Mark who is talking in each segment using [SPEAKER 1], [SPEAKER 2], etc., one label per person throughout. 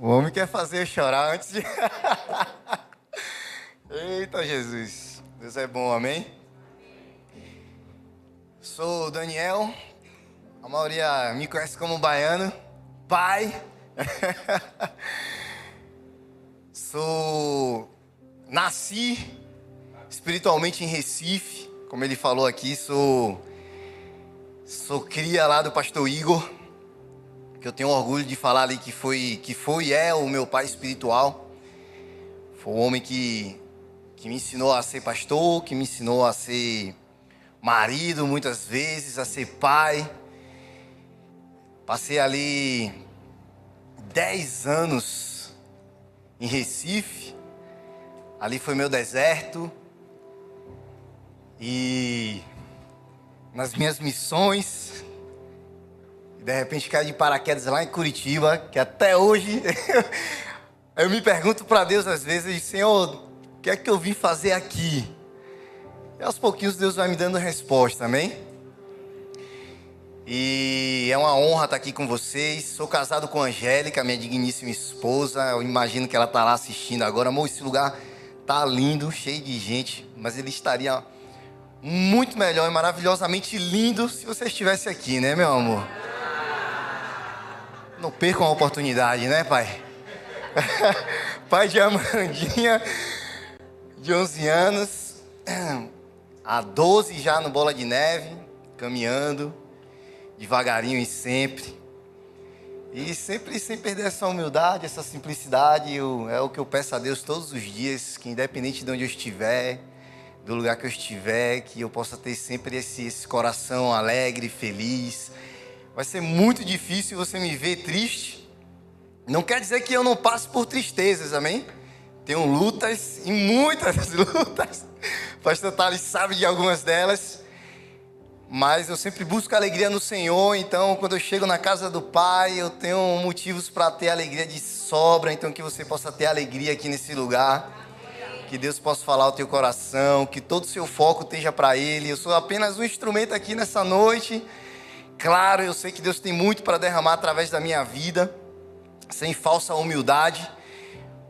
[SPEAKER 1] O homem quer fazer eu chorar antes de... Eita, Jesus. Deus é bom, amém? Sou o Daniel. A maioria me conhece como baiano. Pai. Nasci espiritualmente em Recife. Como ele falou aqui, sou cria lá do pastor Igor. Que eu tenho orgulho de falar ali que foi e é o meu pai espiritual. Foi o homem que me ensinou a ser pastor, que me ensinou a ser marido muitas vezes, a ser pai. Passei ali 10 anos em Recife. Ali foi meu deserto. E nas minhas missões, de repente caí de paraquedas lá em Curitiba, que até hoje eu me pergunto para Deus às vezes, Senhor, o que é que eu vim fazer aqui? E aos pouquinhos Deus vai me dando resposta, amém? E é uma honra estar aqui com vocês. Sou casado com a Angélica, minha digníssima esposa. Eu imagino que ela está lá assistindo agora. Amor, esse lugar tá lindo, cheio de gente, mas ele estaria muito melhor e maravilhosamente lindo se você estivesse aqui, né, meu amor? Não percam a oportunidade, né, pai? Pai de Amandinha, de 11 anos, há 12 já no Bola de Neve, caminhando, devagarinho e sempre. E sempre sem perder essa humildade, essa simplicidade, é o que eu peço a Deus todos os dias, que independente de onde eu estiver, do lugar que eu estiver, que eu possa ter sempre esse coração alegre, feliz. Vai ser muito difícil você me ver triste. Não quer dizer que eu não passe por tristezas, amém? Tenho lutas, e muitas lutas. O pastor Thales sabe de algumas delas. Mas eu sempre busco alegria no Senhor. Então, quando eu chego na casa do Pai, eu tenho motivos para ter alegria de sobra. Então, que você possa ter alegria aqui nesse lugar. Que Deus possa falar ao teu coração. Que todo o seu foco esteja para Ele. Eu sou apenas um instrumento aqui nessa noite. Claro, eu sei que Deus tem muito para derramar através da minha vida, sem falsa humildade,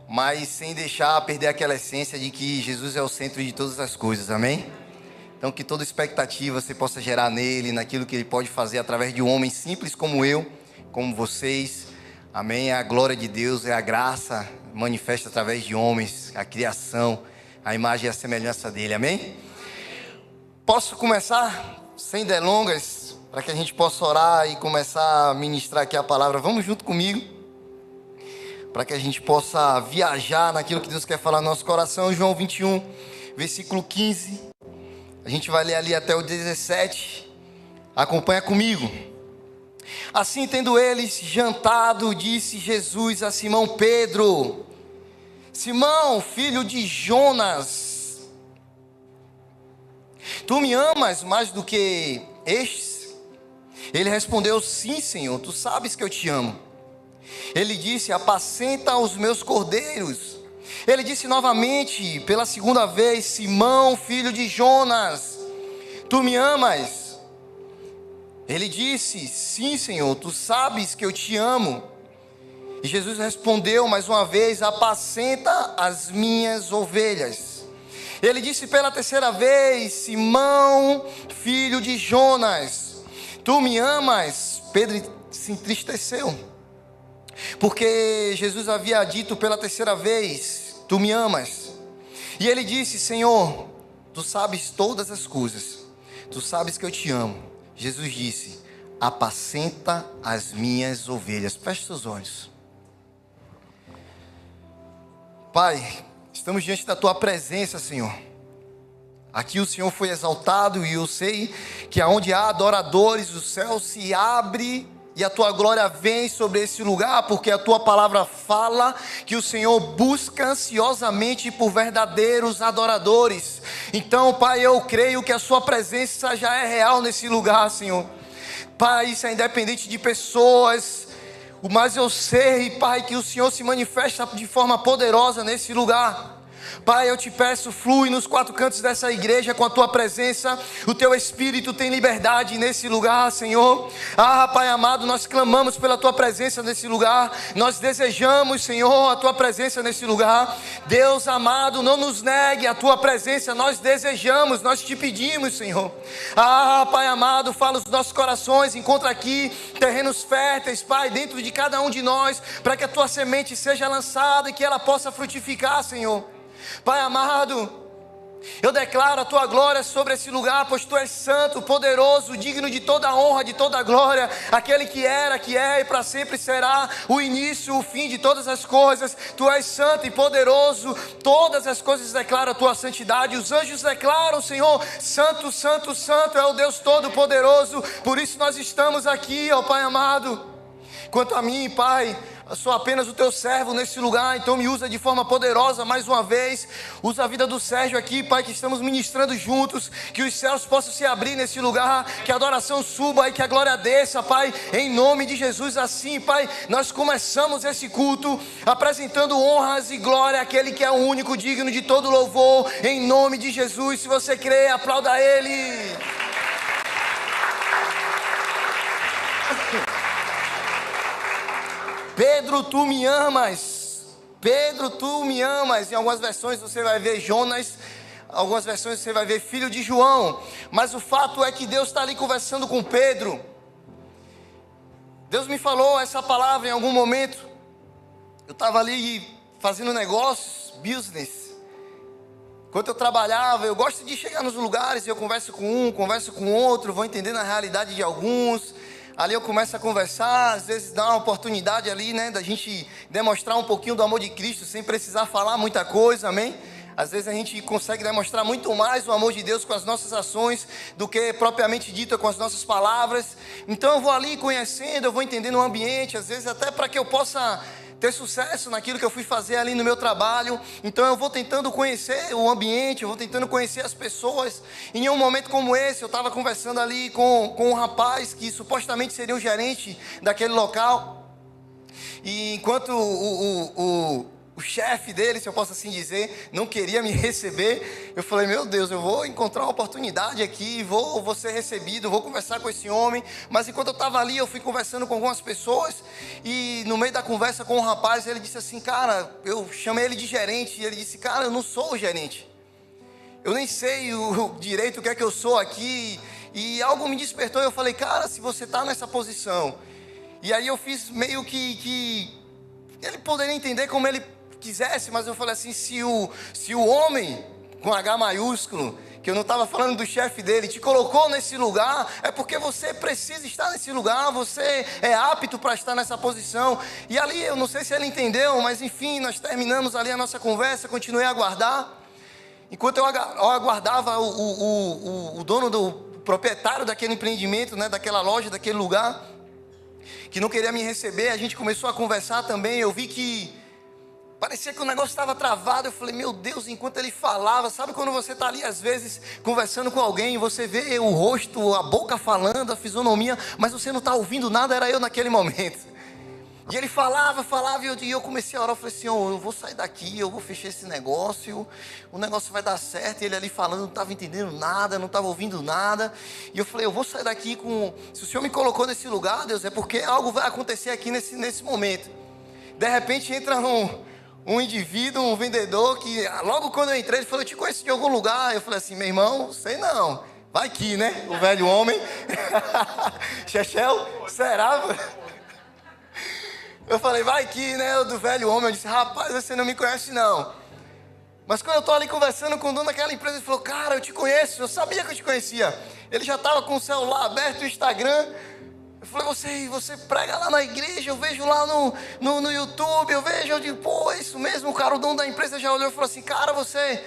[SPEAKER 1] mas sem deixar perder aquela essência de que Jesus é o centro de todas as coisas, amém? Então que toda expectativa você possa gerar nele, naquilo que ele pode fazer através de um homem simples como eu, como vocês, amém? A glória de Deus, é a graça manifesta através de homens, a criação, a imagem e a semelhança dele, amém? Posso começar sem delongas? Para que a gente possa orar e começar a ministrar aqui a palavra. Vamos junto comigo. Para que a gente possa viajar naquilo que Deus quer falar no nosso coração. João 21, versículo 15. A gente vai ler ali até o 17. Acompanha comigo. Assim, tendo eles jantado, disse Jesus a Simão Pedro: Simão, filho de Jonas, tu me amas mais do que estes? Ele respondeu: sim, Senhor, tu sabes que eu te amo. Ele disse: apacenta os meus cordeiros. Ele disse novamente, pela segunda vez: Simão, filho de Jonas, tu me amas? Ele disse: sim, Senhor, tu sabes que eu te amo. E Jesus respondeu mais uma vez: apacenta as minhas ovelhas. Ele disse pela terceira vez: Simão, filho de Jonas, tu me amas? Pedro se entristeceu, porque Jesus havia dito pela terceira vez: tu me amas? E ele disse: Senhor, tu sabes todas as coisas, tu sabes que eu te amo. Jesus disse: apacenta as minhas ovelhas. Feche seus olhos. Pai, estamos diante da tua presença, Senhor. Aqui o Senhor foi exaltado e eu sei que aonde há adoradores, o céu se abre e a tua glória vem sobre esse lugar, porque a tua palavra fala que o Senhor busca ansiosamente por verdadeiros adoradores. Então, Pai, eu creio que a sua presença já é real nesse lugar, Senhor. Pai, isso é independente de pessoas, mas eu sei, Pai, que o Senhor se manifesta de forma poderosa nesse lugar. Pai, eu te peço, flui nos quatro cantos dessa igreja com a tua presença. O teu Espírito tem liberdade nesse lugar, Senhor. Pai amado, nós clamamos pela tua presença nesse lugar. Nós desejamos, Senhor, a tua presença nesse lugar. Deus amado, não nos negue a tua presença. Nós desejamos, nós te pedimos, Senhor. Pai amado, fala os nossos corações. Encontra aqui terrenos férteis, Pai, dentro de cada um de nós, para que a tua semente seja lançada e que ela possa frutificar, Senhor. Pai amado, eu declaro a tua glória sobre esse lugar, pois tu és santo, poderoso, digno de toda a honra, de toda a glória, aquele que era, que é e para sempre será, o início, o fim de todas as coisas. Tu és santo e poderoso, todas as coisas declaram a tua santidade. Os anjos declaram, Senhor, santo, santo, santo é o Deus Todo-Poderoso. Por isso nós estamos aqui, ó Pai amado. Quanto a mim, Pai, eu sou apenas o teu servo nesse lugar, então me usa de forma poderosa mais uma vez. Usa a vida do Sérgio aqui, Pai, que estamos ministrando juntos, que os céus possam se abrir nesse lugar, que a adoração suba e que a glória desça, Pai, em nome de Jesus. Assim, Pai, nós começamos esse culto apresentando honras e glória àquele que é o único digno de todo louvor, em nome de Jesus. Se você crê, aplauda Ele. Pedro, tu me amas. Pedro, tu me amas. Em algumas versões você vai ver Jonas, algumas versões você vai ver filho de João. Mas o fato é que Deus está ali conversando com Pedro. Deus me falou essa palavra em algum momento. Eu estava ali fazendo negócios, business. Enquanto eu trabalhava, eu gosto de chegar nos lugares e eu converso com um, converso com outro, vou entendendo a realidade de alguns. Ali eu começo a conversar, às vezes dá uma oportunidade ali, né, da gente demonstrar um pouquinho do amor de Cristo, sem precisar falar muita coisa, amém? Às vezes a gente consegue demonstrar muito mais o amor de Deus com as nossas ações, do que propriamente dito com as nossas palavras. Então eu vou ali conhecendo, eu vou entendendo o ambiente, às vezes até para que eu possa ter sucesso naquilo que eu fui fazer ali no meu trabalho. Então eu vou tentando conhecer o ambiente, eu vou tentando conhecer as pessoas. E em um momento como esse, eu estava conversando ali com um rapaz que supostamente seria o gerente daquele local. E enquanto o chefe dele, se eu posso assim dizer, não queria me receber, eu falei, meu Deus, eu vou encontrar uma oportunidade aqui, vou ser recebido, vou conversar com esse homem. Mas enquanto eu estava ali, eu fui conversando com algumas pessoas, e no meio da conversa com o rapaz, ele disse assim, cara, eu chamei ele de gerente, e ele disse, cara, eu não sou o gerente, eu nem sei o direito o que é que eu sou aqui. E algo me despertou, e eu falei, cara, se você está nessa posição, e aí eu fiz meio que ele poderia entender como ele quisesse, mas eu falei assim, se o homem com H maiúsculo, que eu não estava falando do chefe dele, te colocou nesse lugar, é porque você precisa estar nesse lugar, você é apto para estar nessa posição. E ali, eu não sei se ele entendeu, mas enfim, nós terminamos ali a nossa conversa, continuei a aguardar. Enquanto eu aguardava o dono, o proprietário daquele empreendimento, né, daquela loja, daquele lugar, que não queria me receber, a gente começou a conversar também. Eu vi que parecia que o negócio estava travado. Eu falei, meu Deus, enquanto ele falava, sabe quando você está ali às vezes conversando com alguém, você vê o rosto, a boca falando, a fisionomia, mas você não está ouvindo nada? Era eu naquele momento. E ele falava, e eu comecei a orar. Eu falei, Senhor, eu vou sair daqui, eu vou fechar esse negócio, o negócio vai dar certo. E ele ali falando, não estava entendendo nada, não estava ouvindo nada. E eu falei, eu vou sair daqui se o Senhor me colocou nesse lugar, Deus, é porque algo vai acontecer aqui nesse momento. De repente entra um indivíduo, um vendedor, que logo quando eu entrei, ele falou, eu te conheço de algum lugar. Eu falei assim, meu irmão, sei não, vai que, né, o velho homem. Chechel, será? Eu falei, vai que, né, do velho homem. Eu disse, rapaz, você não me conhece não. Mas quando eu estou ali conversando com o dono daquela empresa, ele falou, cara, eu te conheço, eu sabia que eu te conhecia. Ele já estava com o celular aberto, o Instagram. Eu falei, você prega lá na igreja, eu vejo lá no YouTube, eu digo, pô, é isso mesmo. O cara, o dono da empresa já olhou e falou assim, cara, você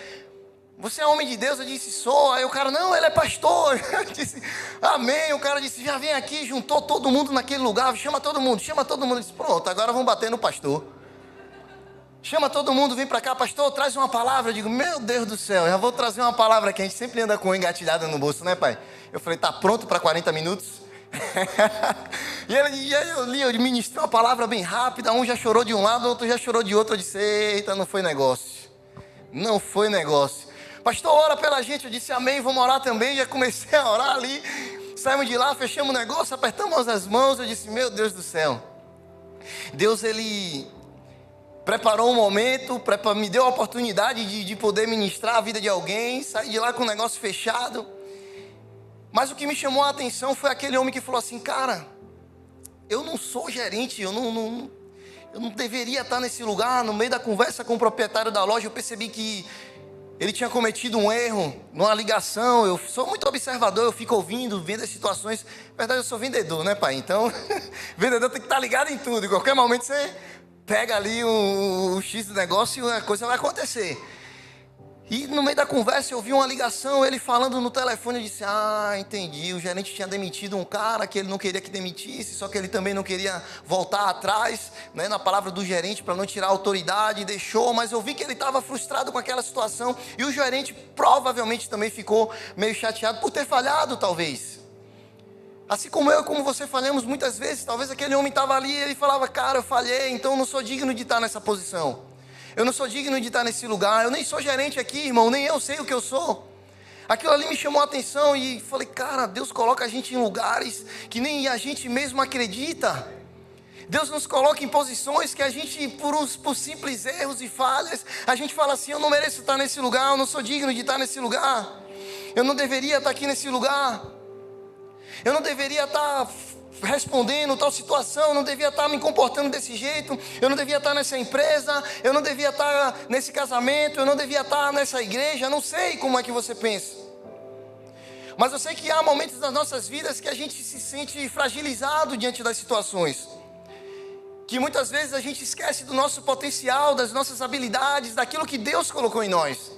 [SPEAKER 1] é homem de Deus? Eu disse, sou. Aí o cara, não, ele é pastor. Eu disse, amém. O cara disse, já vem aqui, juntou todo mundo naquele lugar, chama todo mundo. Eu disse, pronto, agora vamos bater no pastor. Chama todo mundo, vem para cá, pastor, traz uma palavra. Eu digo, meu Deus do céu, já vou trazer uma palavra que a gente sempre anda com engatilhada no bolso, né, pai? Eu falei, tá pronto para 40 minutos? E aí eu ministrei uma palavra bem rápida, um já chorou de um lado, outro já chorou de outro. Eu disse, eita, não foi negócio. Não foi negócio. Pastor, ora pela gente. Eu disse amém, vamos orar também. Já comecei a orar ali. Saímos de lá, fechamos o negócio, apertamos as mãos. Eu disse, meu Deus do céu. Deus, Ele preparou um momento, me deu a oportunidade de poder ministrar a vida de alguém. Saí de lá com o negócio fechado. Mas o que me chamou a atenção foi aquele homem que falou assim, cara, eu não sou gerente, eu não deveria estar nesse lugar. No meio da conversa com o proprietário da loja, eu percebi que ele tinha cometido um erro numa ligação. Eu sou muito observador, eu fico ouvindo, vendo as situações. Na verdade, eu sou vendedor, né, pai? Então, vendedor tem que estar ligado em tudo. Em qualquer momento você pega ali o X do negócio e a coisa vai acontecer. E no meio da conversa eu vi uma ligação, ele falando no telefone. Eu disse, entendi, o gerente tinha demitido um cara que ele não queria que demitisse, só que ele também não queria voltar atrás, né, na palavra do gerente, para não tirar a autoridade, deixou. Mas eu vi que ele estava frustrado com aquela situação, e o gerente provavelmente também ficou meio chateado por ter falhado, talvez. Assim como eu e como você falhamos muitas vezes. Talvez aquele homem estava ali e ele falava, cara, eu falhei, então eu não sou digno de estar nessa posição. Eu não sou digno de estar nesse lugar. Eu nem sou gerente aqui, irmão. Nem eu sei o que eu sou. Aquilo ali me chamou a atenção e falei, cara, Deus coloca a gente em lugares que nem a gente mesmo acredita. Deus nos coloca em posições que a gente, por simples erros e falhas, a gente fala assim, eu não mereço estar nesse lugar, eu não sou digno de estar nesse lugar. Eu não deveria estar aqui nesse lugar. Eu não deveria estar respondendo tal situação, eu não devia estar me comportando desse jeito, eu não devia estar nessa empresa, eu não devia estar nesse casamento, eu não devia estar nessa igreja. Eu não sei como é que você pensa, mas eu sei que há momentos nas nossas vidas que a gente se sente fragilizado diante das situações, que muitas vezes a gente esquece do nosso potencial, das nossas habilidades, daquilo que Deus colocou em nós.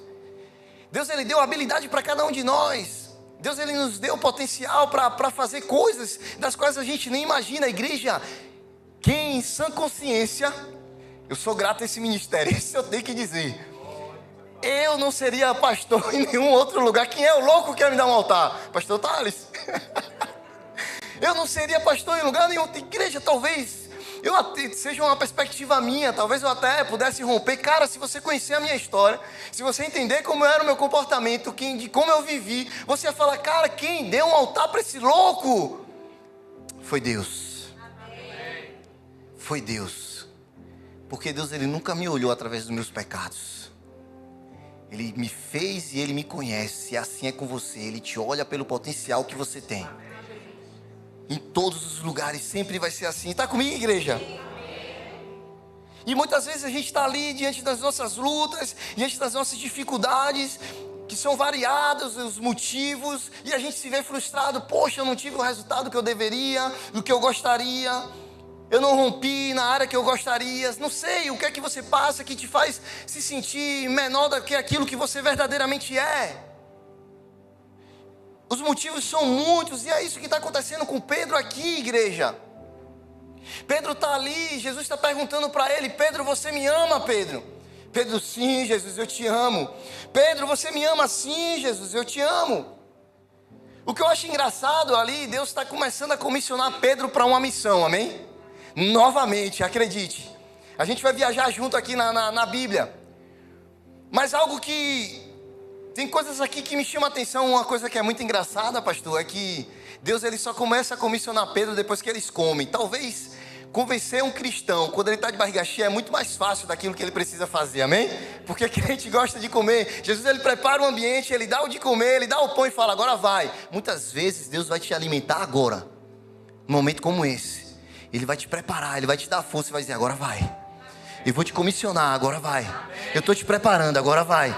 [SPEAKER 1] Deus, Ele deu habilidade para cada um de nós. Deus, Ele nos deu potencial para fazer coisas das quais a gente nem imagina. Igreja, quem em sã consciência, eu sou grato a esse ministério, isso eu tenho que dizer. Eu não seria pastor em nenhum outro lugar. Quem é o louco que quer me dar um altar? Pastor Thales. Eu não seria pastor em lugar nenhum. Igreja, talvez seja uma perspectiva minha, talvez eu até pudesse romper. Cara, se você conhecer a minha história, se você entender como era o meu comportamento, de como eu vivi, você ia falar, cara, quem deu um altar para esse louco? Foi Deus. Amém. Foi Deus. Porque Deus, Ele nunca me olhou através dos meus pecados. Ele me fez e Ele me conhece. E assim é com você. Ele te olha pelo potencial que você tem. Em todos os lugares, sempre vai ser assim. Está comigo, igreja? E muitas vezes a gente está ali diante das nossas lutas, diante das nossas dificuldades, que são variados os motivos, e a gente se vê frustrado. Poxa, eu não tive o resultado que eu deveria, do que eu gostaria. Eu não rompi na área que eu gostaria. Não sei o que é que você passa que te faz se sentir menor do que aquilo que você verdadeiramente é. Os motivos são muitos, e é isso que está acontecendo com Pedro aqui, igreja. Pedro está ali, Jesus está perguntando para ele, Pedro, você me ama, Pedro? Pedro, sim, Jesus, eu te amo. Pedro, você me ama? Sim, Jesus, eu te amo. O que eu acho engraçado ali, Deus está começando a comissionar Pedro para uma missão, amém? Novamente, acredite. A gente vai viajar junto aqui na Bíblia. Mas algo que... Tem coisas aqui que me chamam a atenção. Uma coisa que é muito engraçada, pastor, é que Deus, Ele só começa a comissionar Pedro depois que eles comem. Talvez convencer um cristão, quando ele está de barriga cheia, é muito mais fácil daquilo que ele precisa fazer, amém? Porque a gente gosta de comer. Jesus, Ele prepara o ambiente, Ele dá o de comer, Ele dá o pão e fala, agora vai. Muitas vezes Deus vai te alimentar agora, num momento como esse. Ele vai te preparar, Ele vai te dar força e vai dizer, agora vai. Eu vou te comissionar, agora vai. Eu estou te preparando, agora vai.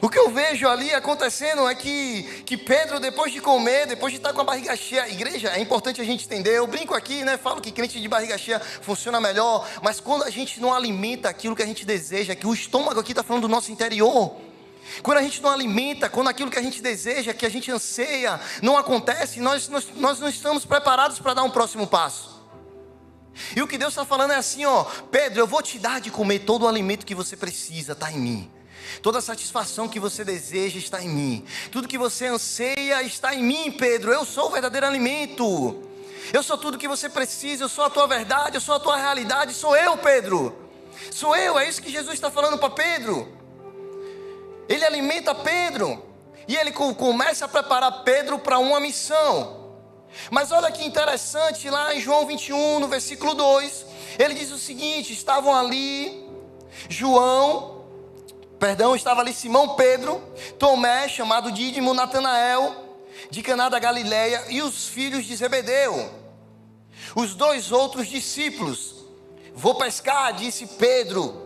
[SPEAKER 1] O que eu vejo ali acontecendo é que Pedro, depois de comer, depois de estar com a barriga cheia, igreja, é importante a gente entender, eu brinco aqui, né, falo que crente de barriga cheia funciona melhor, mas quando a gente não alimenta aquilo que a gente deseja, que o estômago aqui está falando do nosso interior, quando a gente não alimenta, quando aquilo que a gente deseja, que a gente anseia, não acontece, nós não estamos preparados para dar um próximo passo. E o que Deus está falando é assim, ó, Pedro, eu vou te dar de comer todo o alimento que você precisa, está em mim. Toda a satisfação que você deseja está em mim. Tudo que você anseia está em mim, Pedro. Eu sou o verdadeiro alimento. Eu sou tudo que você precisa. Eu sou a tua verdade, eu sou a tua realidade. Sou eu, Pedro. Sou eu, é isso que Jesus está falando para Pedro. Ele alimenta Pedro. E ele começa a preparar Pedro para uma missão. Mas olha que interessante, lá em João 21, no versículo 2, ele diz o seguinte: estavam ali estava ali Simão Pedro, Tomé, chamado Dídimo, Natanael, de Caná da Galileia, e os filhos de Zebedeu, os 2 outros discípulos. Vou pescar, disse Pedro.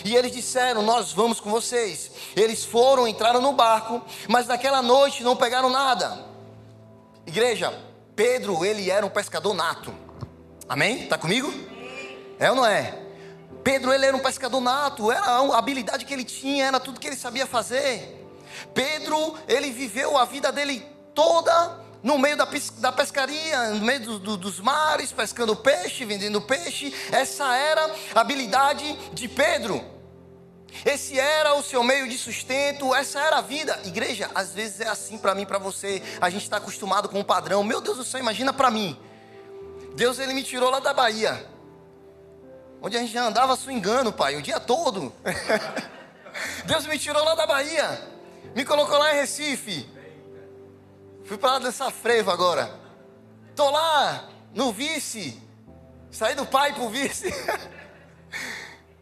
[SPEAKER 1] E eles disseram: nós vamos com vocês. Eles foram, entraram no barco, mas naquela noite não pegaram nada. Igreja, Pedro, ele era um pescador nato. Amém? Está comigo? É ou não é? Pedro, ele era um pescador nato. Era a habilidade que ele tinha, era tudo que ele sabia fazer. Pedro, ele viveu a vida dele toda no meio da pescaria, no meio dos mares, pescando peixe, vendendo peixe. Essa era a habilidade de Pedro. Esse era o seu meio de sustento, essa era a vida. Igreja, às vezes é assim para mim, para você. A gente está acostumado com um padrão. Meu Deus do céu, imagina para mim. Deus, ele me tirou lá da Bahia, onde a gente já andava swingando, pai, o dia todo. Deus me tirou lá da Bahia, me colocou lá em Recife. Fui para lá dessa frevo agora. Tô lá no vice, saí do pai pro vice.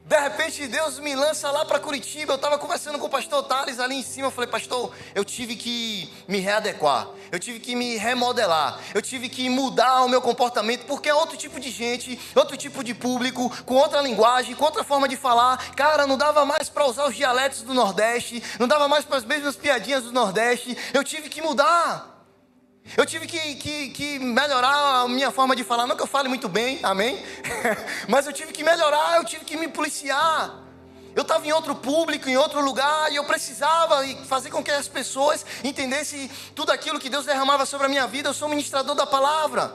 [SPEAKER 1] De repente Deus me lança lá para Curitiba. Eu estava conversando com o pastor Thales ali em cima. Eu falei: pastor, eu tive que me readequar, eu tive que me remodelar, eu tive que mudar o meu comportamento, porque é outro tipo de gente, outro tipo de público, com outra linguagem, com outra forma de falar. Cara, não dava mais para usar os dialetos do Nordeste, não dava mais para as mesmas piadinhas do Nordeste. Eu tive que mudar. Eu tive que melhorar a minha forma de falar. Não que eu fale muito bem, amém? Mas eu tive que melhorar, eu tive que me policiar. Eu estava em outro público, em outro lugar, e eu precisava fazer com que as pessoas entendessem tudo aquilo que Deus derramava sobre a minha vida. Eu sou ministrador da palavra.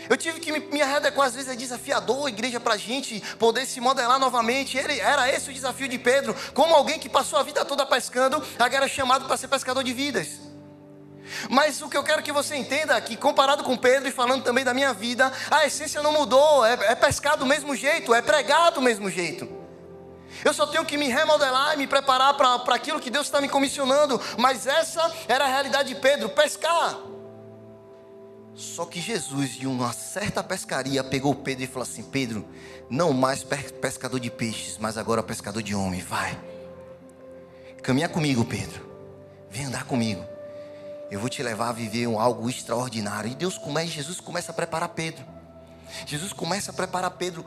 [SPEAKER 1] Eu tive que me adequar. Às vezes é desafiador, igreja, para a gente poder se modelar novamente. Era esse o desafio de Pedro. Como alguém que passou a vida toda pescando, agora é chamado para ser pescador de vidas. Mas o que eu quero que você entenda é que, comparado com Pedro e falando também da minha vida, a essência não mudou. É pescar do mesmo jeito, é pregar do mesmo jeito. Eu só tenho que me remodelar e me preparar para aquilo que Deus está me comissionando. Mas essa era a realidade de Pedro: pescar. Só que Jesus, de uma certa pescaria, pegou Pedro e falou assim: Pedro, não mais pescador de peixes, mas agora pescador de homens. Vai, caminha comigo, Pedro, vem andar comigo. Eu vou te levar a viver algo extraordinário. E Jesus começa a preparar Pedro. Jesus começa a preparar Pedro.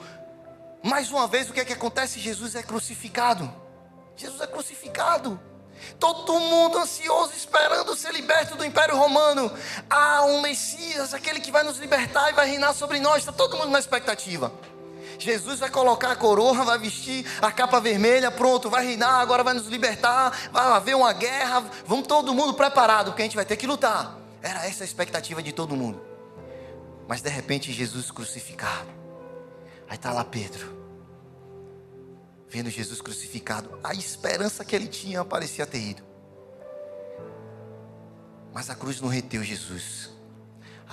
[SPEAKER 1] Mais uma vez, o que é que acontece? Jesus é crucificado. Jesus é crucificado. Todo mundo ansioso, esperando ser liberto do Império Romano. Um Messias, aquele que vai nos libertar e vai reinar sobre nós. Está todo mundo na expectativa. Jesus vai colocar a coroa, vai vestir a capa vermelha, pronto, vai reinar, agora vai nos libertar, vai haver uma guerra, vamos todo mundo preparado, porque a gente vai ter que lutar. Era essa a expectativa de todo mundo. Mas de repente Jesus crucificado. Aí está lá Pedro, vendo Jesus crucificado. A esperança que ele tinha parecia ter ido. Mas a cruz não reteu Jesus.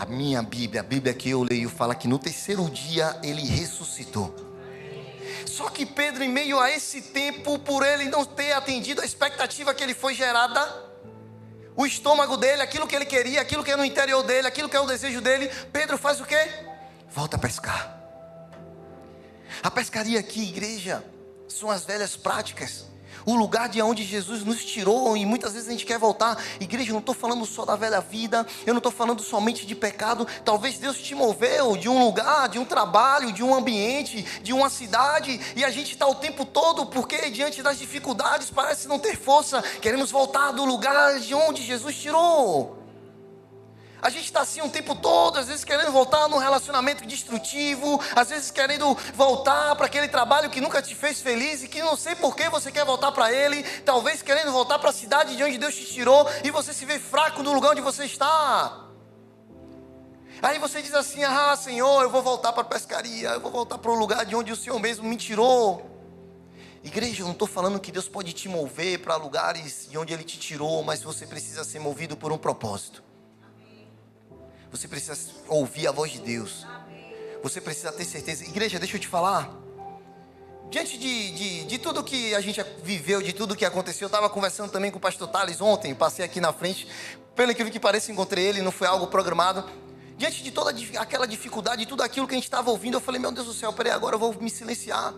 [SPEAKER 1] A minha Bíblia, a Bíblia que eu leio, fala que no 3º dia ele ressuscitou. Só que Pedro, em meio a esse tempo, por ele não ter atendido a expectativa que ele foi gerada, o estômago dele, aquilo que ele queria, aquilo que é no interior dele, aquilo que é o desejo dele, Pedro faz o quê? Volta a pescar. A pescaria aqui, igreja, são as velhas práticas. O lugar de onde Jesus nos tirou, e muitas vezes a gente quer voltar. Igreja, eu não estou falando só da velha vida, eu não estou falando somente de pecado. Talvez Deus te moveu de um lugar, de um trabalho, de um ambiente, de uma cidade, e a gente está o tempo todo, porque diante das dificuldades parece não ter força. Queremos voltar do lugar de onde Jesus tirou. A gente está assim o tempo todo, às vezes querendo voltar num relacionamento destrutivo, às vezes querendo voltar para aquele trabalho que nunca te fez feliz e que não sei por que você quer voltar para ele, talvez querendo voltar para a cidade de onde Deus te tirou e você se vê fraco no lugar onde você está. Aí você diz assim: Senhor, eu vou voltar para a pescaria, eu vou voltar para o lugar de onde o Senhor mesmo me tirou. Igreja, eu não estou falando que Deus pode te mover para lugares de onde Ele te tirou, mas você precisa ser movido por um propósito. Você precisa ouvir a voz de Deus. Você precisa ter certeza. Igreja, deixa eu te falar. Diante de tudo que a gente viveu, de tudo que aconteceu, eu estava conversando também com o pastor Thales ontem, passei aqui na frente, pelo incrível que pareça, encontrei ele, não foi algo programado. Diante de toda aquela dificuldade, de tudo aquilo que a gente estava ouvindo, eu falei, meu Deus do céu, peraí, agora eu vou me silenciar.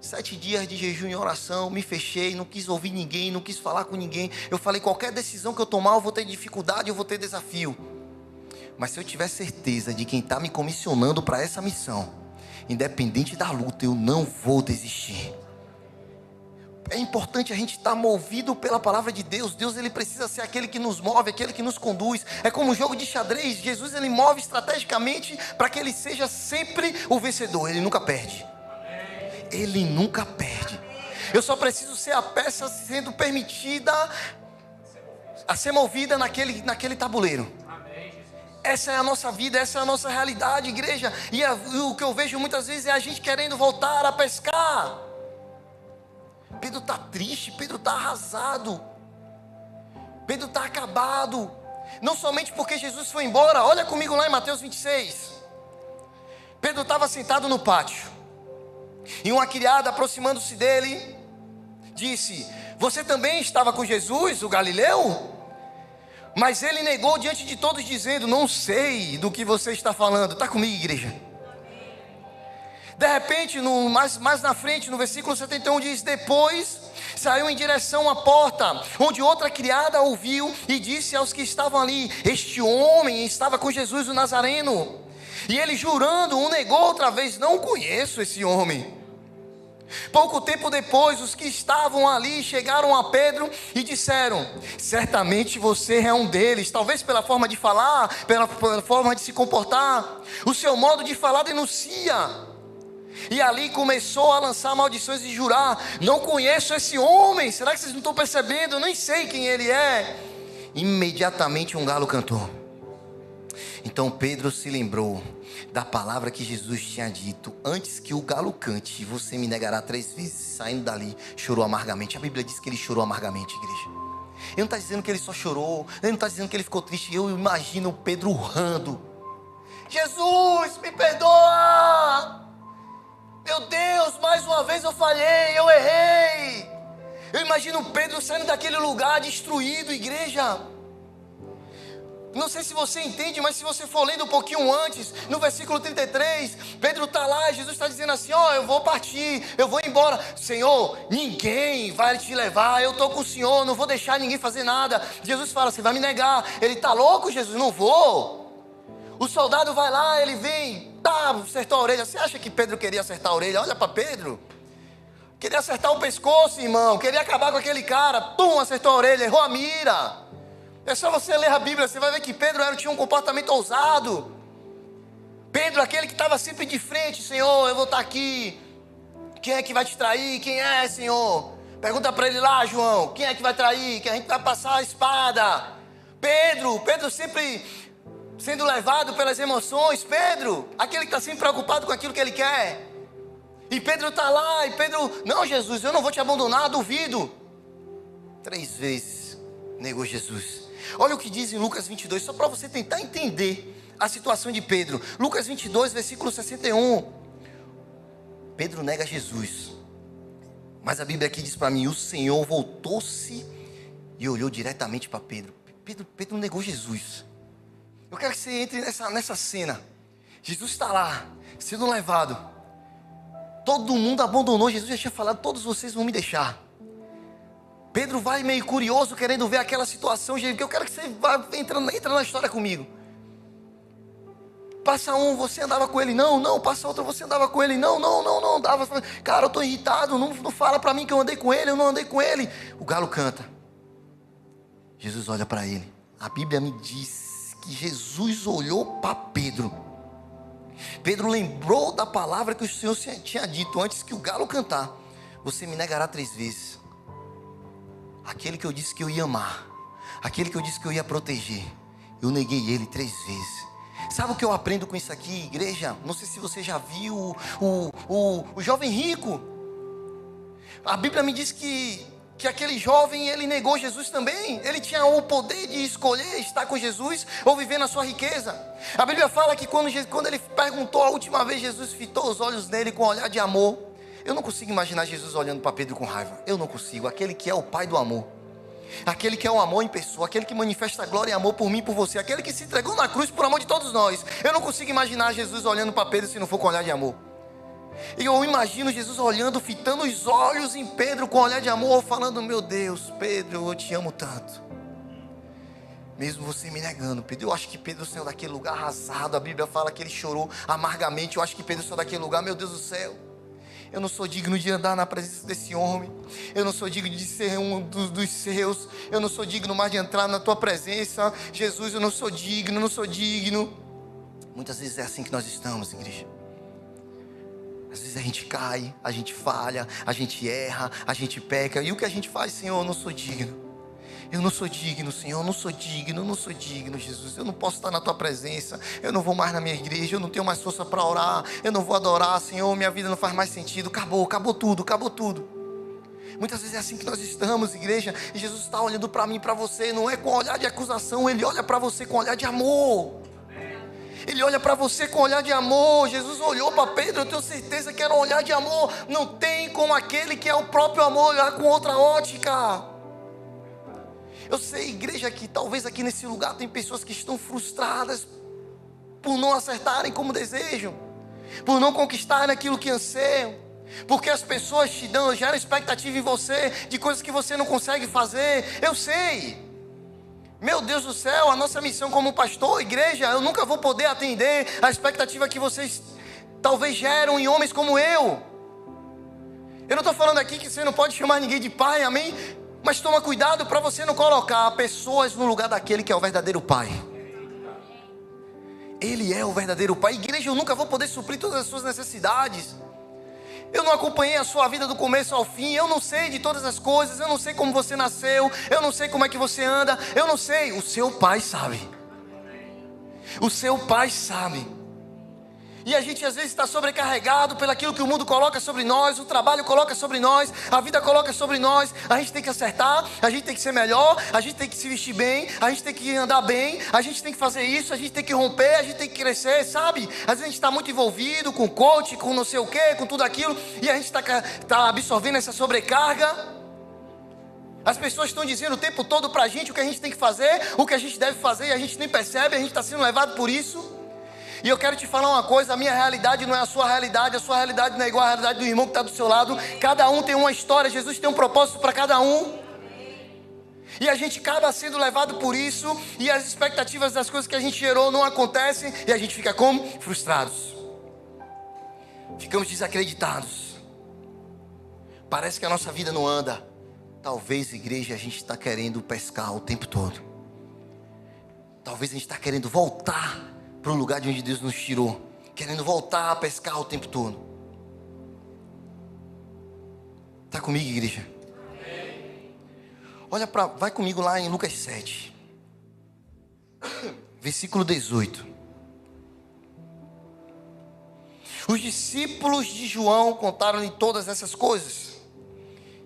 [SPEAKER 1] 7 dias de jejum e oração, me fechei, não quis ouvir ninguém, não quis falar com ninguém. Eu falei, qualquer decisão que eu tomar, eu vou ter dificuldade, eu vou ter desafio. Mas se eu tiver certeza de quem está me comissionando para essa missão, independente da luta, eu não vou desistir. É importante a gente estar movido pela palavra de Deus. Deus, ele precisa ser aquele que nos move, aquele que nos conduz. É como um jogo de xadrez. Jesus, ele move estrategicamente para que ele seja sempre o vencedor. Ele nunca perde. Ele nunca perde. Eu só preciso ser a peça sendo permitida a ser movida naquele tabuleiro. Essa é a nossa vida, essa é a nossa realidade, igreja. E o que eu vejo muitas vezes é a gente querendo voltar a pescar. Pedro está triste, Pedro está arrasado, Pedro está acabado. Não somente porque Jesus foi embora. Olha comigo lá em Mateus 26. Pedro estava sentado no pátio, e uma criada, aproximando-se dele, disse: você também estava com Jesus, o Galileu? Mas ele negou diante de todos, dizendo: não sei do que você está falando. Está comigo, igreja? De repente, mais na frente, no versículo 71, diz: depois saiu em direção à porta, onde outra criada ouviu e disse aos que estavam ali: este homem estava com Jesus o Nazareno. E ele, jurando, o negou outra vez: não conheço esse homem. Pouco tempo depois, os que estavam ali chegaram a Pedro e disseram: certamente você é um deles. Talvez pela forma de falar, pela forma de se comportar, o seu modo de falar denuncia. E ali começou a lançar maldições e jurar: não conheço esse homem. Será que vocês não estão percebendo? Eu nem sei quem ele é. Imediatamente um galo cantou. Então Pedro se lembrou da palavra que Jesus tinha dito: antes que o galo cante, você me negará 3 vezes. Saindo dali, chorou amargamente. A Bíblia diz que ele chorou amargamente, igreja. Ele não está dizendo que ele só chorou, ele não está dizendo que ele ficou triste. Eu imagino Pedro urrando: Jesus, me perdoa, meu Deus, mais uma vez eu falhei, eu errei. Eu imagino Pedro saindo daquele lugar destruído, igreja. Não sei se você entende, mas se você for lendo um pouquinho antes, no versículo 33, Pedro está lá, Jesus está dizendo assim: ó, eu vou partir, eu vou embora. Senhor, ninguém vai te levar, eu estou com o Senhor, não vou deixar ninguém fazer nada. Jesus fala: você vai me negar. Ele: está louco, Jesus? Não vou. O soldado vai lá, ele vem, acertou a orelha. Você acha que Pedro queria acertar a orelha? Olha para Pedro. Queria acertar o pescoço, irmão, queria acabar com aquele cara. Acertou a orelha, errou a mira. É só você ler a Bíblia, você vai ver que Pedro tinha um comportamento ousado. Pedro, aquele que estava sempre de frente: Senhor, eu vou estar aqui. Quem é que vai te trair? Quem é, Senhor? Pergunta para ele lá, João: quem é que vai trair? Que a gente vai passar a espada. Pedro sempre sendo levado pelas emoções. Pedro, aquele que está sempre preocupado com aquilo que ele quer. E Pedro está lá, e Pedro: não, Jesus, eu não vou te abandonar, duvido. 3 vezes negou Jesus. Olha o que diz em Lucas 22, só para você tentar entender a situação de Pedro. Lucas 22, versículo 61. Pedro nega Jesus. Mas a Bíblia aqui diz para mim: o Senhor voltou-se e olhou diretamente para Pedro. Pedro negou Jesus. Eu quero que você entre nessa cena. Jesus está lá, sendo levado. Todo mundo abandonou. Jesus já tinha falado: todos vocês vão me deixar. Pedro vai meio curioso, querendo ver aquela situação. Gente, eu quero que você entra na história comigo. Passa um, você andava com ele? Não. Passa outro, você andava com ele? Não. Andava. Cara, eu estou irritado, não fala para mim que eu andei com ele, eu não andei com ele. O galo canta. Jesus olha para ele. A Bíblia me diz que Jesus olhou para Pedro. Pedro lembrou da palavra que o Senhor tinha dito antes que o galo cantar: você me negará 3 vezes. Aquele que eu disse que eu ia amar, aquele que eu disse que eu ia proteger, eu neguei ele 3 vezes. Sabe o que eu aprendo com isso aqui, igreja? Não sei se você já viu o jovem rico. A Bíblia me diz que aquele jovem, ele negou Jesus também. Ele tinha o poder de escolher estar com Jesus ou viver na sua riqueza. A Bíblia fala que quando ele perguntou a última vez, Jesus fitou os olhos nele com um olhar de amor. Eu não consigo imaginar Jesus olhando para Pedro com raiva. Eu não consigo. Aquele que é o Pai do amor. Aquele que é o amor em pessoa. Aquele que manifesta glória e amor por mim e por você. Aquele que se entregou na cruz por amor de todos nós. Eu não consigo imaginar Jesus olhando para Pedro se não for com olhar de amor. E eu imagino Jesus olhando, fitando os olhos em Pedro com olhar de amor, falando: meu Deus, Pedro, eu te amo tanto. Mesmo você me negando, Pedro. Eu acho que Pedro saiu daquele lugar arrasado. A Bíblia fala que ele chorou amargamente. Eu acho que Pedro saiu daquele lugar: meu Deus do céu, eu não sou digno de andar na presença desse homem. Eu não sou digno de ser um dos seus. Eu não sou digno mais de entrar na tua presença. Jesus, eu não sou digno, não sou digno. Muitas vezes é assim que nós estamos, igreja. Às vezes a gente cai, a gente falha, a gente erra, a gente peca. E o que a gente faz? Senhor, eu não sou digno. Eu não sou digno, Senhor, eu não sou digno, eu não sou digno, Jesus. Eu não posso estar na tua presença. Eu não vou mais na minha igreja, eu não tenho mais força para orar. Eu não vou adorar, Senhor, minha vida não faz mais sentido. Acabou tudo, acabou tudo. Muitas vezes é assim que nós estamos, igreja. E Jesus está olhando para mim e para você. Não é com olhar de acusação, Ele olha para você com olhar de amor. Ele olha para você com olhar de amor. Jesus olhou para Pedro, eu tenho certeza que era um olhar de amor. Não tem como aquele que é o próprio amor olhar com outra ótica. Eu sei, igreja, que talvez aqui nesse lugar tem pessoas que estão frustradas por não acertarem como desejam, por não conquistarem aquilo que anseiam, porque as pessoas te dão, geram expectativa em você de coisas que você não consegue fazer. Eu sei. Meu Deus do céu, a nossa missão como pastor, igreja, eu nunca vou poder atender a expectativa que vocês talvez geram em homens como eu. Eu não estou falando aqui que você não pode chamar ninguém de pai, amém? Mas toma cuidado para você não colocar pessoas no lugar daquele que é o verdadeiro pai. Ele é o verdadeiro pai. Igreja, eu nunca vou poder suprir todas as suas necessidades. Eu não acompanhei a sua vida do começo ao fim. Eu não sei de todas as coisas. Eu não sei como você nasceu. Eu não sei como é que você anda. Eu não sei. O seu pai sabe. O seu pai sabe. E a gente às vezes está sobrecarregado pelo aquilo que o mundo coloca sobre nós, o trabalho coloca sobre nós, a vida coloca sobre nós. A gente tem que acertar, a gente tem que ser melhor, a gente tem que se vestir bem, a gente tem que andar bem, a gente tem que fazer isso, a gente tem que romper, a gente tem que crescer, sabe? Às vezes a gente está muito envolvido com coach, com não sei o que, com tudo aquilo, e a gente está absorvendo essa sobrecarga. As pessoas estão dizendo o tempo todo para a gente o que a gente tem que fazer, o que a gente deve fazer, e a gente nem percebe, a gente está sendo levado por isso. E eu quero te falar uma coisa: a minha realidade não é a sua realidade não é igual à realidade do irmão que está do seu lado. Cada um tem uma história, Jesus tem um propósito para cada um. E a gente acaba sendo levado por isso, e as expectativas das coisas que a gente gerou não acontecem, e a gente fica como? Frustrados. Ficamos desacreditados. Parece que a nossa vida não anda. Talvez, igreja, a gente está querendo pescar o tempo todo. Talvez a gente está querendo voltar para o lugar de onde Deus nos tirou, querendo voltar a pescar o tempo todo. Está comigo, igreja? Olha vai comigo lá em Lucas 7, versículo 18. Os discípulos de João contaram-lhe todas essas coisas,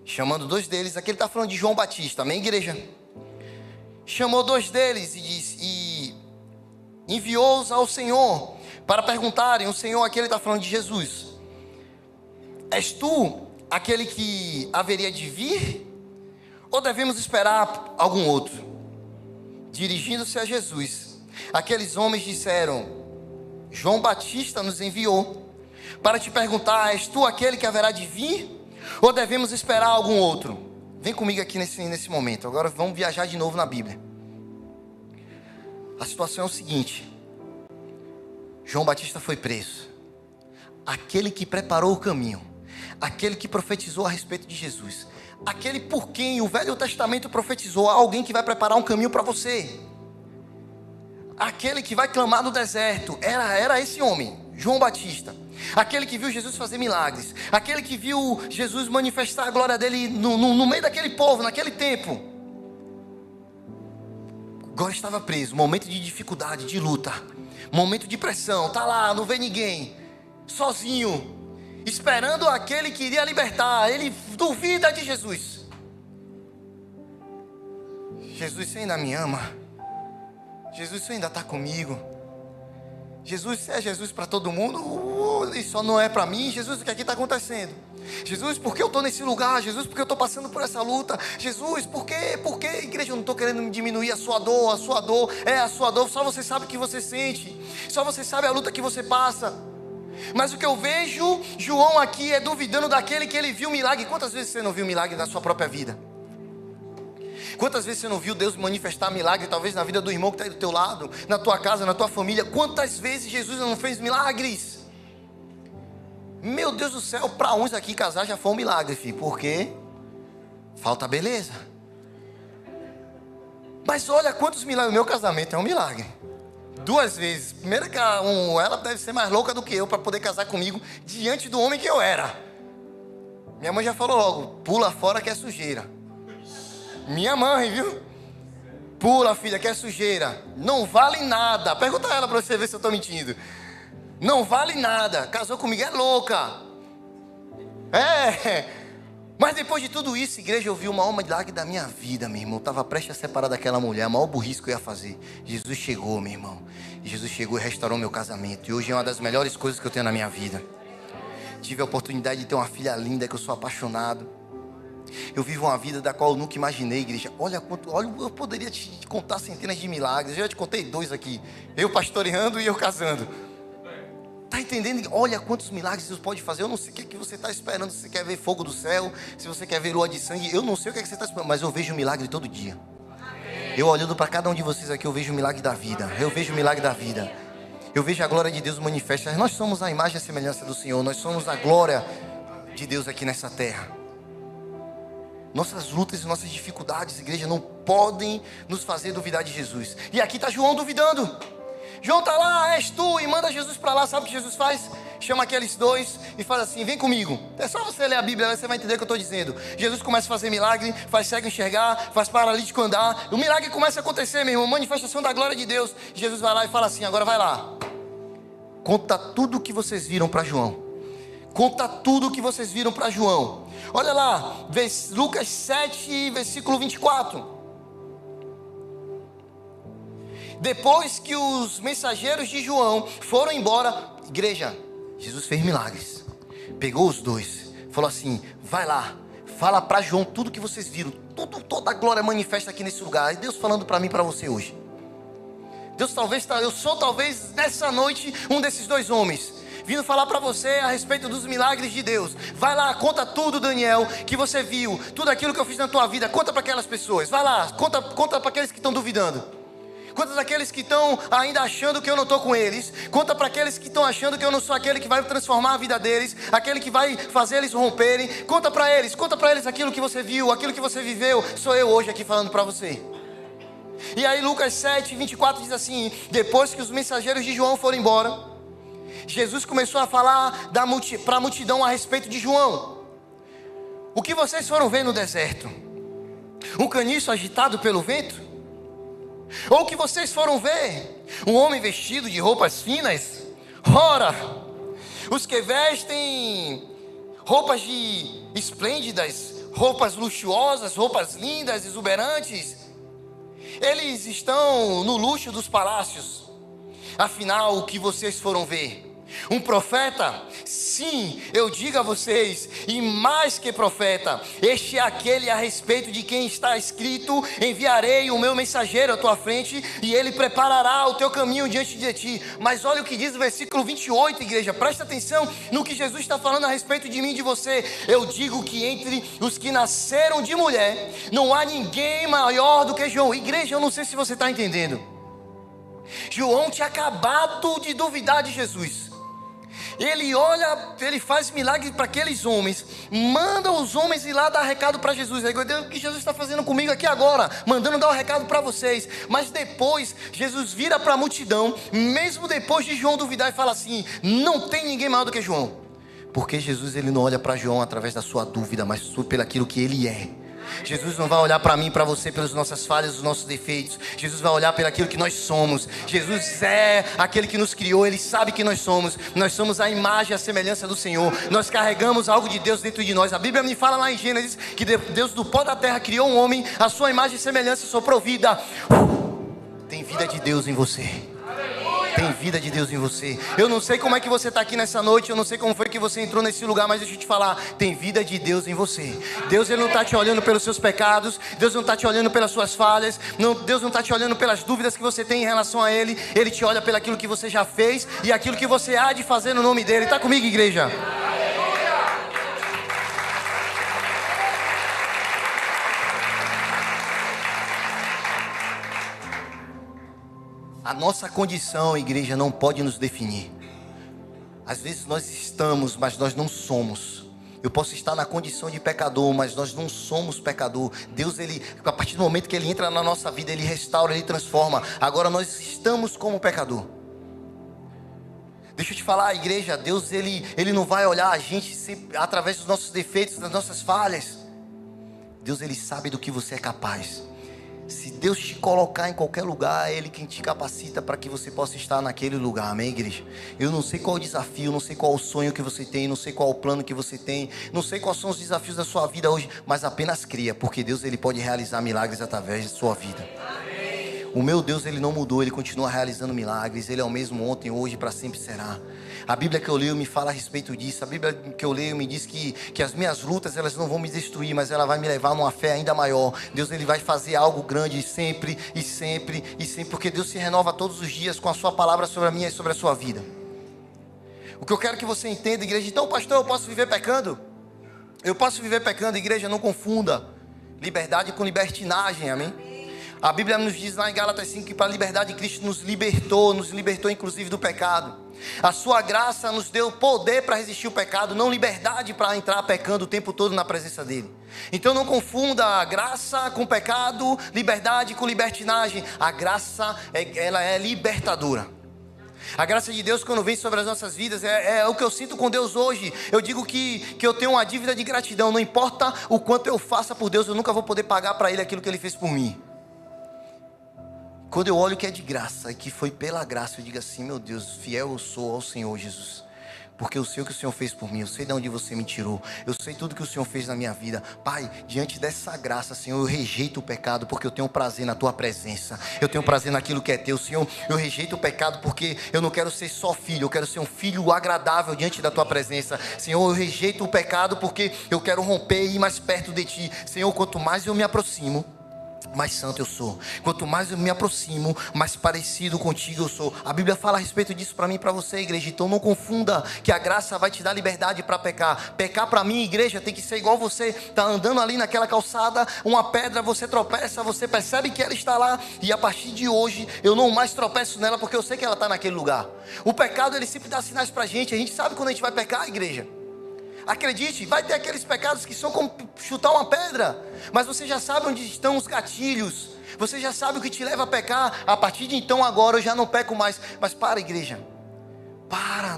[SPEAKER 1] chamando dois deles. Aqui ele está falando de João Batista, amém, igreja? Chamou dois deles e disse, enviou-os ao Senhor para perguntarem. O Senhor aqui ele está falando de Jesus: és tu aquele que haveria de vir, ou devemos esperar algum outro? Dirigindo-se a Jesus, aqueles homens disseram: João Batista nos enviou para te perguntar: és tu aquele que haverá de vir, ou devemos esperar algum outro? Vem comigo aqui nesse momento. Agora vamos viajar de novo na Bíblia. A situação é o seguinte: João Batista foi preso. Aquele que preparou o caminho, aquele que profetizou a respeito de Jesus, aquele por quem o Velho Testamento profetizou: alguém que vai preparar um caminho para você, aquele que vai clamar no deserto, era esse homem, João Batista. Aquele que viu Jesus fazer milagres, aquele que viu Jesus manifestar a glória dele no meio daquele povo, naquele tempo. Agora estava preso, momento de dificuldade, de luta, momento de pressão, está lá, não vê ninguém, sozinho, esperando aquele que iria libertar. Ele duvida de Jesus. Jesus, você ainda me ama? Jesus, você ainda está comigo? Jesus, você é Jesus para todo mundo? E só não é para mim? Jesus, o que aqui está acontecendo? Jesus, por que eu estou nesse lugar? Jesus, por que eu estou passando por essa luta? Jesus, por quê? Por quê? Igreja, eu não estou querendo diminuir a sua dor é a sua dor, só você sabe o que você sente, só você sabe a luta que você passa. Mas o que eu vejo João aqui é duvidando daquele que ele viu milagre. Quantas vezes você não viu milagre na sua própria vida? Quantas vezes você não viu Deus manifestar milagre, talvez na vida do irmão que está aí do teu lado, na tua casa, na tua família? Quantas vezes Jesus não fez milagres? Meu Deus do céu, para uns aqui casar já foi um milagre, filho, porque falta beleza. Mas olha quantos milagres, o meu casamento é um milagre. 2 vezes. Primeiro que ela deve ser mais louca do que eu para poder casar comigo diante do homem que eu era. Minha mãe já falou logo, pula fora que é sujeira. Minha mãe, viu? Pula, filha, que é sujeira. Não vale nada. Pergunta a ela para você ver se eu estou mentindo. Não vale nada. Casou comigo, é louca. Mas depois de tudo isso, igreja, eu vi o maior milagre da minha vida, meu irmão. Eu estava prestes a separar daquela mulher, a maior burrice que eu ia fazer. Jesus chegou, meu irmão. E Jesus chegou e restaurou meu casamento. E hoje é uma das melhores coisas que eu tenho na minha vida. Tive a oportunidade de ter uma filha linda que eu sou apaixonado. Eu vivo uma vida da qual eu nunca imaginei, igreja. Olha, eu poderia te contar centenas de milagres. Eu já te contei 2 aqui. Eu pastoreando e eu casando. Está entendendo? Olha quantos milagres Deus pode fazer. Eu não sei o que é que você está esperando. Se você quer ver fogo do céu, se você quer ver lua de sangue, eu não sei o que é que você está esperando, mas eu vejo um milagre todo dia. Eu olhando para cada um de vocês aqui, eu vejo o milagre da vida. Eu vejo o milagre da vida. Eu vejo a glória de Deus manifesta. Nós somos a imagem e a semelhança do Senhor. Nós somos a glória de Deus aqui nessa terra. Nossas lutas e nossas dificuldades, igreja, não podem nos fazer duvidar de Jesus. E aqui está João duvidando. João está lá, és tu, e manda Jesus para lá. Sabe o que Jesus faz? Chama aqueles 2 e fala assim, vem comigo. É só você ler a Bíblia, você vai entender o que eu estou dizendo. Jesus começa a fazer milagre, faz cego enxergar, faz paralítico andar. O milagre começa a acontecer, meu irmão, manifestação da glória de Deus. Jesus vai lá e fala assim, agora vai lá. Conta tudo o que vocês viram para João. Conta tudo o que vocês viram para João. Olha lá, Lucas 7, versículo 24. Depois que os mensageiros de João foram embora, igreja, Jesus fez milagres. Pegou os 2, falou assim, vai lá, fala para João tudo que vocês viram. Toda a glória manifesta aqui nesse lugar. E Deus falando para mim e para você hoje. Eu sou talvez nessa noite um desses 2 homens, vindo falar para você a respeito dos milagres de Deus. Vai lá, conta tudo, Daniel, que você viu, tudo aquilo que eu fiz na tua vida. Conta para aquelas pessoas, vai lá, conta para aqueles que estão duvidando. Conta para aqueles que estão ainda achando que eu não estou com eles. Conta para aqueles que estão achando que eu não sou aquele que vai transformar a vida deles, aquele que vai fazer eles romperem. Conta para eles aquilo que você viu, aquilo que você viveu. Sou eu hoje aqui falando para você. E aí Lucas 7, 24 diz assim, depois que os mensageiros de João foram embora, Jesus começou a falar para a multidão a respeito de João. O que vocês foram ver no deserto? Um caniço agitado pelo vento? Ou o que vocês foram ver? Um homem vestido de roupas finas? Ora, os que vestem roupas esplêndidas, roupas luxuosas, roupas lindas, exuberantes, eles estão no luxo dos palácios. Afinal, o que vocês foram ver? Um profeta? Sim, eu digo a vocês, e mais que profeta, este é aquele a respeito de quem está escrito, enviarei o meu mensageiro à tua frente, e ele preparará o teu caminho diante de ti. Mas olha o que diz o versículo 28, igreja, presta atenção no que Jesus está falando a respeito de mim e de você. Eu digo que entre os que nasceram de mulher, não há ninguém maior do que João. Igreja, eu não sei se você está entendendo. João tinha acabado de duvidar de Jesus. Ele olha, ele faz milagre para aqueles homens, manda os homens ir lá dar recado para Jesus. Aí o que Jesus está fazendo comigo aqui agora? Mandando dar o recado para vocês. Mas depois, Jesus vira para a multidão, mesmo depois de João duvidar, e fala assim, não tem ninguém maior do que João. Porque Jesus, ele não olha para João através da sua dúvida, mas pelo aquilo que ele é. Jesus não vai olhar para mim e para você pelas nossas falhas, os nossos defeitos. Jesus vai olhar pelo aquilo que nós somos. Jesus é aquele que nos criou, Ele sabe que nós somos. Nós somos a imagem e a semelhança do Senhor. Nós carregamos algo de Deus dentro de nós. A Bíblia me fala lá em Gênesis que Deus do pó da terra criou um homem, a sua imagem e semelhança soprou vida. Tem vida de Deus em você. Tem vida de Deus em você. Eu não sei como é que você está aqui nessa noite, eu não sei como foi que você entrou nesse lugar, mas deixa eu te falar, tem vida de Deus em você. Deus, Ele não está te olhando pelos seus pecados, Deus não está te olhando pelas suas falhas, Deus não está te olhando pelas dúvidas que você tem em relação a Ele, Ele te olha pelo aquilo que você já fez e aquilo que você há de fazer no nome dEle. Está comigo, igreja? A nossa condição, igreja, não pode nos definir. Às vezes nós estamos, mas nós não somos. Eu posso estar na condição de pecador, mas nós não somos pecador. Deus, Ele, a partir do momento que Ele entra na nossa vida, Ele restaura, Ele transforma. Agora nós estamos como pecador. Deixa eu te falar, igreja, Deus, Ele não vai olhar a gente sempre, através dos nossos defeitos, das nossas falhas. Deus, Ele sabe do que você é capaz. Se Deus te colocar em qualquer lugar, é Ele quem te capacita para que você possa estar naquele lugar, amém, igreja? Eu não sei qual o desafio, não sei qual o sonho que você tem, não sei qual o plano que você tem, não sei quais são os desafios da sua vida hoje, mas apenas cria, porque Deus, Ele pode realizar milagres através da sua vida. O meu Deus, Ele não mudou, Ele continua realizando milagres, Ele é o mesmo ontem, hoje, para sempre será. A Bíblia que eu leio me fala a respeito disso. A Bíblia que eu leio me diz que as minhas lutas, elas não vão me destruir, mas ela vai me levar numa fé ainda maior. Deus, Ele vai fazer algo grande sempre, e sempre, e sempre, porque Deus se renova todos os dias com a sua palavra sobre a minha e sobre a sua vida. O que eu quero que você entenda, igreja, então, pastor, eu posso viver pecando? Eu posso viver pecando, igreja, não confunda liberdade com libertinagem, amém? A Bíblia nos diz lá em Gálatas 5 que para a liberdade Cristo nos libertou inclusive do pecado. A sua graça nos deu poder para resistir o pecado, não liberdade para entrar pecando o tempo todo na presença dele. Então não confunda a graça com pecado, liberdade com libertinagem. A graça, ela é libertadora. A graça de Deus, quando vem sobre as nossas vidas, é o que eu sinto com Deus hoje. Eu digo que eu tenho uma dívida de gratidão. Não importa o quanto eu faça por Deus, eu nunca vou poder pagar para Ele aquilo que Ele fez por mim. Quando eu olho que é de graça e que foi pela graça, eu digo assim, meu Deus, fiel eu sou ao Senhor Jesus. Porque eu sei o que o Senhor fez por mim, eu sei de onde você me tirou, eu sei tudo que o Senhor fez na minha vida. Pai, diante dessa graça, Senhor, eu rejeito o pecado porque eu tenho prazer na Tua presença. Eu tenho prazer naquilo que é Teu, Senhor. Eu rejeito o pecado porque eu não quero ser só filho, eu quero ser um filho agradável diante da Tua presença. Senhor, eu rejeito o pecado porque eu quero romper e ir mais perto de Ti. Senhor, quanto mais eu me aproximo, mais santo eu sou. Quanto mais eu me aproximo, mais parecido contigo eu sou. A Bíblia fala a respeito disso para mim e para você, igreja. Então não confunda que a graça vai te dar liberdade para pecar. Pecar para mim, igreja, tem que ser igual você tá andando ali naquela calçada, uma pedra, você tropeça, você percebe que ela está lá, e a partir de hoje eu não mais tropeço nela porque eu sei que ela está naquele lugar. O pecado, ele sempre dá sinais para a gente sabe quando a gente vai pecar, igreja. Acredite, vai ter aqueles pecados que são como chutar uma pedra, mas você já sabe onde estão os gatilhos, você já sabe o que te leva a pecar. A partir de então agora eu já não peco mais. Mas para, igreja,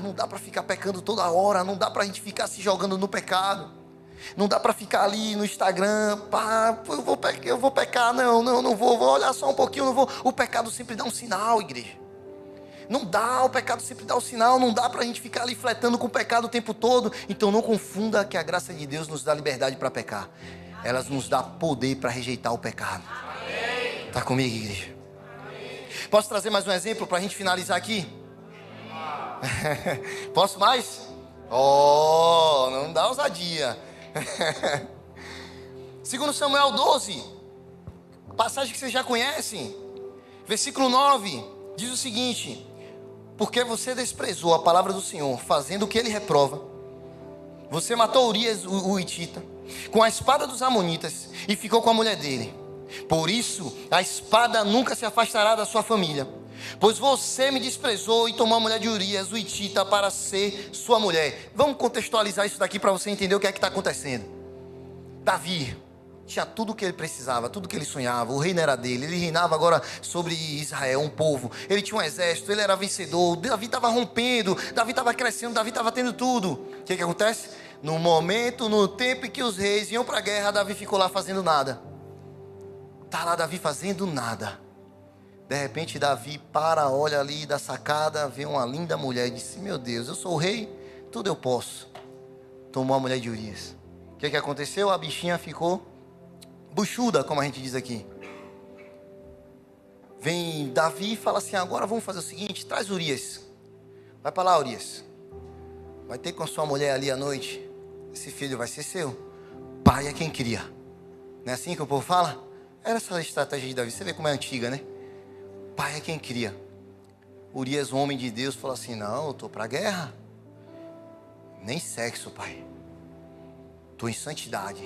[SPEAKER 1] não dá para ficar pecando toda hora, não dá para a gente ficar se jogando no pecado, não dá para ficar ali no Instagram, eu vou pecar, não vou olhar só um pouquinho, não vou. O pecado sempre dá um sinal, igreja. Não dá, o pecado sempre dá o sinal, não dá para a gente ficar ali fletando com o pecado o tempo todo. Então não confunda que a graça de Deus nos dá liberdade para pecar. Ela nos dá poder para rejeitar o pecado. Está comigo, igreja? Posso trazer mais um exemplo para a gente finalizar aqui? Posso mais? Não dá ousadia. 2 Samuel 12, passagem que vocês já conhecem, versículo 9, diz o seguinte: porque você desprezou a palavra do Senhor, fazendo o que ele reprova. Você matou Urias, o hitita, com a espada dos amonitas, e ficou com a mulher dele. Por isso, a espada nunca se afastará da sua família, pois você me desprezou e tomou a mulher de Urias, o hitita, para ser sua mulher. Vamos contextualizar isso daqui para você entender o que é que está acontecendo. Davi tinha tudo o que ele precisava, tudo que ele sonhava. O reino era dele, ele reinava agora sobre Israel, um povo. Ele tinha um exército, ele era vencedor. Davi estava rompendo, Davi estava crescendo, Davi estava tendo tudo. O que acontece? No momento, no tempo em que os reis iam para a guerra, Davi ficou lá fazendo nada. Está lá Davi fazendo nada. De repente Davi olha ali da sacada, vê uma linda mulher e disse: meu Deus, eu sou o rei, tudo eu posso. Tomou a mulher de Urias. O que aconteceu? A bichinha ficou buchuda, como a gente diz aqui. Vem Davi e fala assim: agora vamos fazer o seguinte, traz Urias. Vai para lá, Urias. Vai ter com a sua mulher ali à noite. Esse filho vai ser seu. Pai é quem cria. Não é assim que o povo fala? Era essa a estratégia de Davi. Você vê como é antiga, né? Pai é quem cria. Urias, um homem de Deus, falou assim: não, eu estou para a guerra. Nem sexo, pai. Estou em santidade.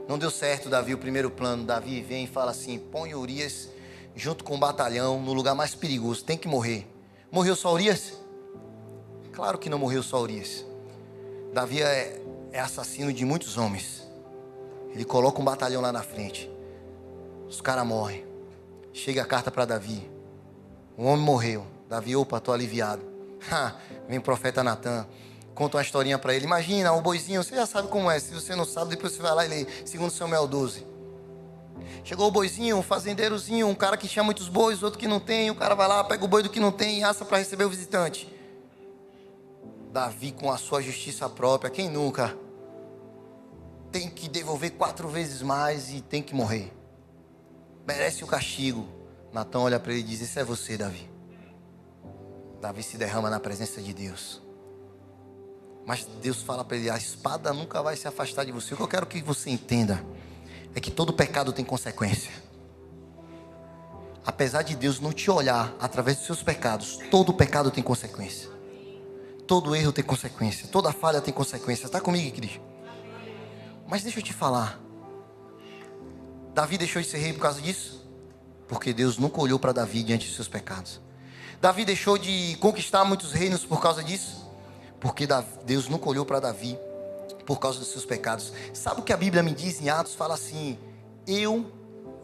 [SPEAKER 1] Não deu certo, Davi, o primeiro plano. Davi vem e fala assim: põe Urias junto com o batalhão no lugar mais perigoso. Tem que morrer. Morreu só Urias? Claro que não morreu só Urias. Davi é assassino de muitos homens. Ele coloca um batalhão lá na frente. Os caras morrem. Chega a carta para Davi. Um homem morreu. Davi, opa, estou aliviado. Vem o profeta Natan. Conta uma historinha para ele. Imagina, o boizinho, você já sabe como é. Se você não sabe, depois você vai lá e lê 2 Samuel 12. Chegou o boizinho, um fazendeirozinho, um cara que tinha muitos bois, outro que não tem. O cara vai lá, pega o boi do que não tem e assa para receber o visitante. Davi, com a sua justiça própria, quem nunca? Tem que devolver 4 vezes mais e tem que morrer. Merece o castigo. Natan olha para ele e diz: esse é você, Davi. Davi se derrama na presença de Deus. Mas Deus fala para ele: a espada nunca vai se afastar de você. O que eu quero que você entenda é que todo pecado tem consequência. Apesar de Deus não te olhar através dos seus pecados, todo pecado tem consequência. Todo erro tem consequência. Toda falha tem consequência. Está comigo, Cris? Mas deixa eu te falar. Davi deixou de ser rei por causa disso? Porque Deus nunca olhou para Davi diante dos seus pecados. Davi deixou de conquistar muitos reinos por causa disso? Porque Deus nunca olhou para Davi por causa dos seus pecados. Sabe o que a Bíblia me diz em Atos? Fala assim: eu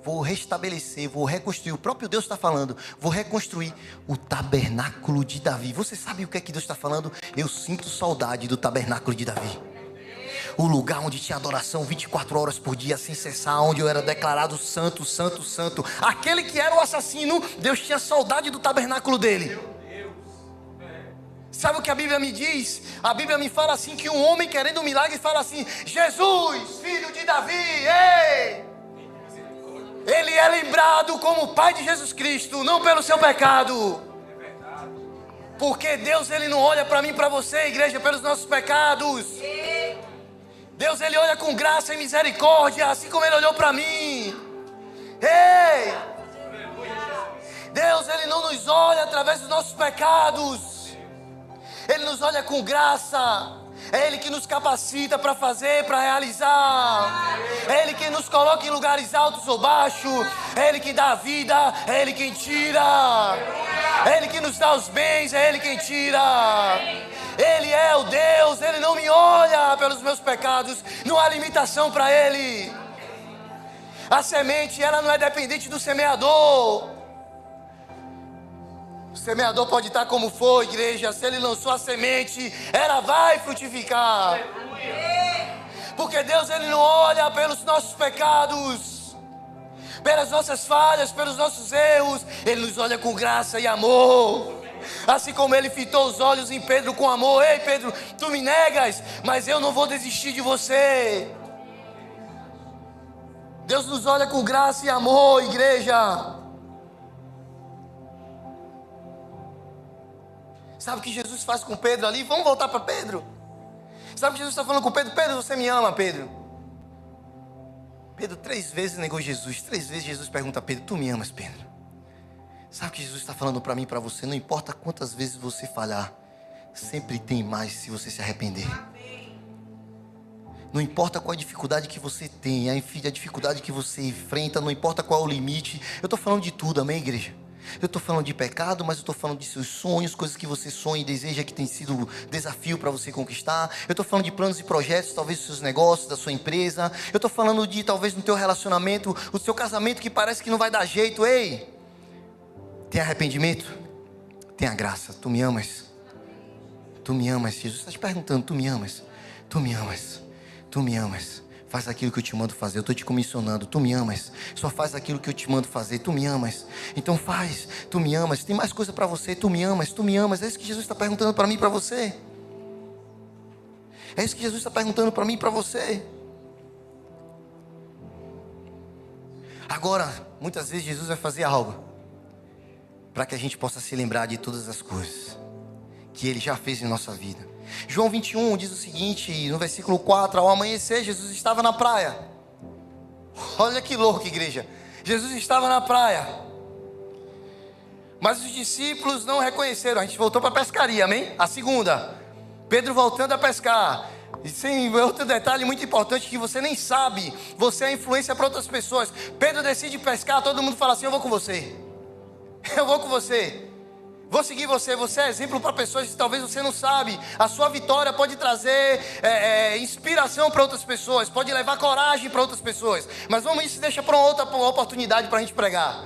[SPEAKER 1] vou restabelecer, vou reconstruir. O próprio Deus está falando: vou reconstruir o tabernáculo de Davi. Você sabe o que é que Deus está falando? Eu sinto saudade do tabernáculo de Davi. O lugar onde tinha adoração 24 horas por dia sem cessar, onde eu era declarado santo, santo, santo. Aquele que era o assassino, Deus tinha saudade do tabernáculo dele. Sabe o que a Bíblia me diz? A Bíblia me fala assim, que um homem querendo um milagre fala assim: Jesus, filho de Davi, ei! Ele é lembrado como o Pai de Jesus Cristo, não pelo seu pecado. Porque Deus, Ele não olha para mim e para você, igreja, pelos nossos pecados. Deus, Ele olha com graça e misericórdia, assim como Ele olhou para mim. Ei! Deus, Ele não nos olha através dos nossos pecados. Ele nos olha com graça. É Ele que nos capacita para fazer, para realizar. É Ele que nos coloca em lugares altos ou baixos. É Ele que dá a vida, é Ele quem tira. É Ele que nos dá os bens, é Ele quem tira. Ele é o Deus, Ele não me olha pelos meus pecados. Não há limitação para Ele. A semente, ela não é dependente do semeador. O semeador pode estar como for, igreja. Se ele lançou a semente, ela vai frutificar. Porque Deus, Ele não olha pelos nossos pecados, pelas nossas falhas, pelos nossos erros. Ele nos olha com graça e amor. Assim como Ele fitou os olhos em Pedro com amor. Ei, Pedro, tu me negas, mas eu não vou desistir de você. Deus nos olha com graça e amor, igreja. Sabe o que Jesus faz com Pedro ali? Vamos voltar para Pedro. Sabe o que Jesus está falando com Pedro? Pedro, você me ama, Pedro? Pedro 3 vezes negou Jesus. 3 vezes Jesus pergunta a Pedro: tu me amas, Pedro? Sabe o que Jesus está falando para mim e para você? Não importa quantas vezes você falhar, sempre tem mais se você se arrepender. Não importa qual a dificuldade que você tem, a dificuldade que você enfrenta, não importa qual é o limite. Eu estou falando de tudo, amém, igreja? Eu estou falando de pecado, mas eu estou falando de seus sonhos, coisas que você sonha e deseja, que tem sido desafio para você conquistar. Eu estou falando de planos e projetos, talvez dos seus negócios, da sua empresa. Eu estou falando de talvez no teu relacionamento, o seu casamento que parece que não vai dar jeito. Ei, tem arrependimento? Tem a graça. Tu me amas? Tu me amas? Jesus está te perguntando: tu me amas? Tu me amas? Tu me amas? Faz aquilo que eu te mando fazer. Eu estou te comissionando. Tu me amas? Só faz aquilo que eu te mando fazer. Tu me amas? Então faz. Tu me amas? Tem mais coisa para você. Tu me amas? Tu me amas? É isso que Jesus está perguntando para mim e para você. É isso que Jesus está perguntando para mim e para você. Agora, muitas vezes Jesus vai fazer algo para que a gente possa se lembrar de todas as coisas que Ele já fez em nossa vida. João 21 diz o seguinte, no versículo 4, ao amanhecer, Jesus estava na praia. Olha que louco, igreja. Jesus estava na praia, mas os discípulos não reconheceram. A gente voltou para a pescaria, amém? A segunda, Pedro voltando a pescar. E sem outro detalhe muito importante que você nem sabe, você é influência para outras pessoas. Pedro decide pescar, todo mundo fala assim: eu vou com você, eu vou com você, vou seguir você. Você é exemplo para pessoas que talvez você não sabe. A sua vitória pode trazer inspiração para outras pessoas, pode levar coragem para outras pessoas. Mas vamos, isso deixa para uma outra oportunidade para a gente pregar.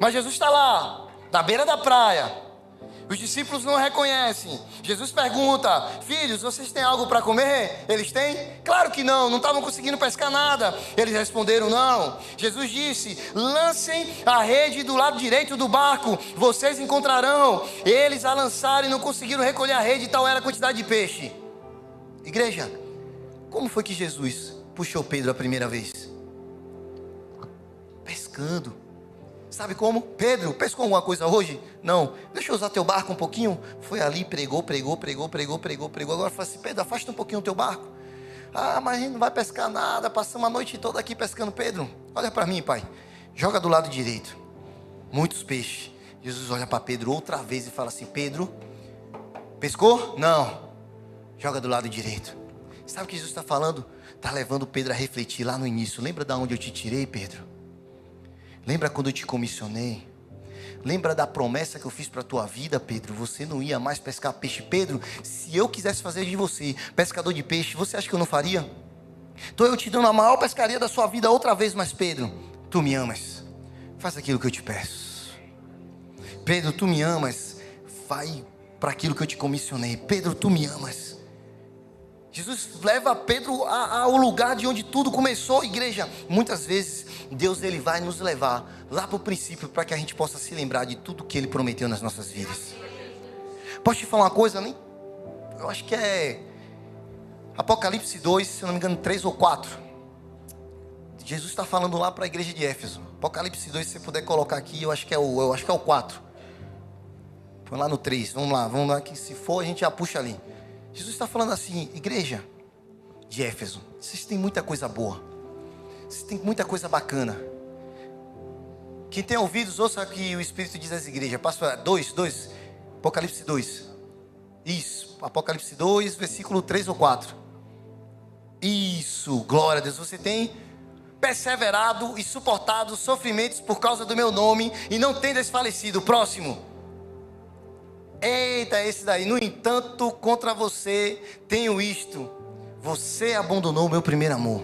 [SPEAKER 1] Mas Jesus está lá, na beira da praia. Os discípulos não reconhecem. Jesus pergunta: filhos, vocês têm algo para comer? Eles têm? Claro que não, não estavam conseguindo pescar nada. Eles responderam: não. Jesus disse: lancem a rede do lado direito do barco, vocês encontrarão. Eles a lançaram e não conseguiram recolher a rede, tal era a quantidade de peixe. Igreja, como foi que Jesus puxou Pedro a primeira vez? Pescando. Sabe como? Pedro, pescou alguma coisa hoje? Não. Deixa eu usar teu barco um pouquinho. Foi ali, pregou. Agora fala assim: Pedro, afasta um pouquinho o teu barco. Ah, mas a gente não vai pescar nada. Passamos a noite toda aqui pescando. Pedro, olha para mim, pai. Joga do lado direito. Muitos peixes. Jesus olha para Pedro outra vez e fala assim: Pedro, pescou? Não. Joga do lado direito. Sabe o que Jesus está falando? Está levando Pedro a refletir lá no início. Lembra de onde eu te tirei, Pedro? Lembra quando eu te comissionei? Lembra da promessa que eu fiz para a tua vida, Pedro? Você não ia mais pescar peixe. Pedro, se eu quisesse fazer de você pescador de peixe, você acha que eu não faria? Estou eu te dando a maior pescaria da sua vida outra vez, mas Pedro, tu me amas. Faz aquilo que eu te peço. Pedro, tu me amas. Vai para aquilo que eu te comissionei. Pedro, tu me amas. Jesus leva Pedro ao lugar de onde tudo começou, igreja. Muitas vezes Deus ele vai nos levar lá para o princípio, para que a gente possa se lembrar de tudo que Ele prometeu nas nossas vidas. Posso te falar uma coisa? Eu acho que é Apocalipse 2, se eu não me engano 3 ou 4. Jesus está falando lá para a igreja de Éfeso. Apocalipse 2, se você puder colocar aqui, eu acho que é o 4. Põe lá no 3, vamos lá, que se for a gente já puxa ali. Jesus está falando assim: igreja de Éfeso, vocês têm muita coisa boa, vocês têm muita coisa bacana. Quem tem ouvidos, ouça o que o Espírito diz às igrejas. Passa 2, Apocalipse 2. Isso, Apocalipse 2, versículo 3 ou 4. Isso, glória a Deus. Você tem perseverado e suportado sofrimentos por causa do meu nome e não tem desfalecido. Próximo. Eita, esse daí. No entanto, contra você tenho isto: você abandonou o meu primeiro amor.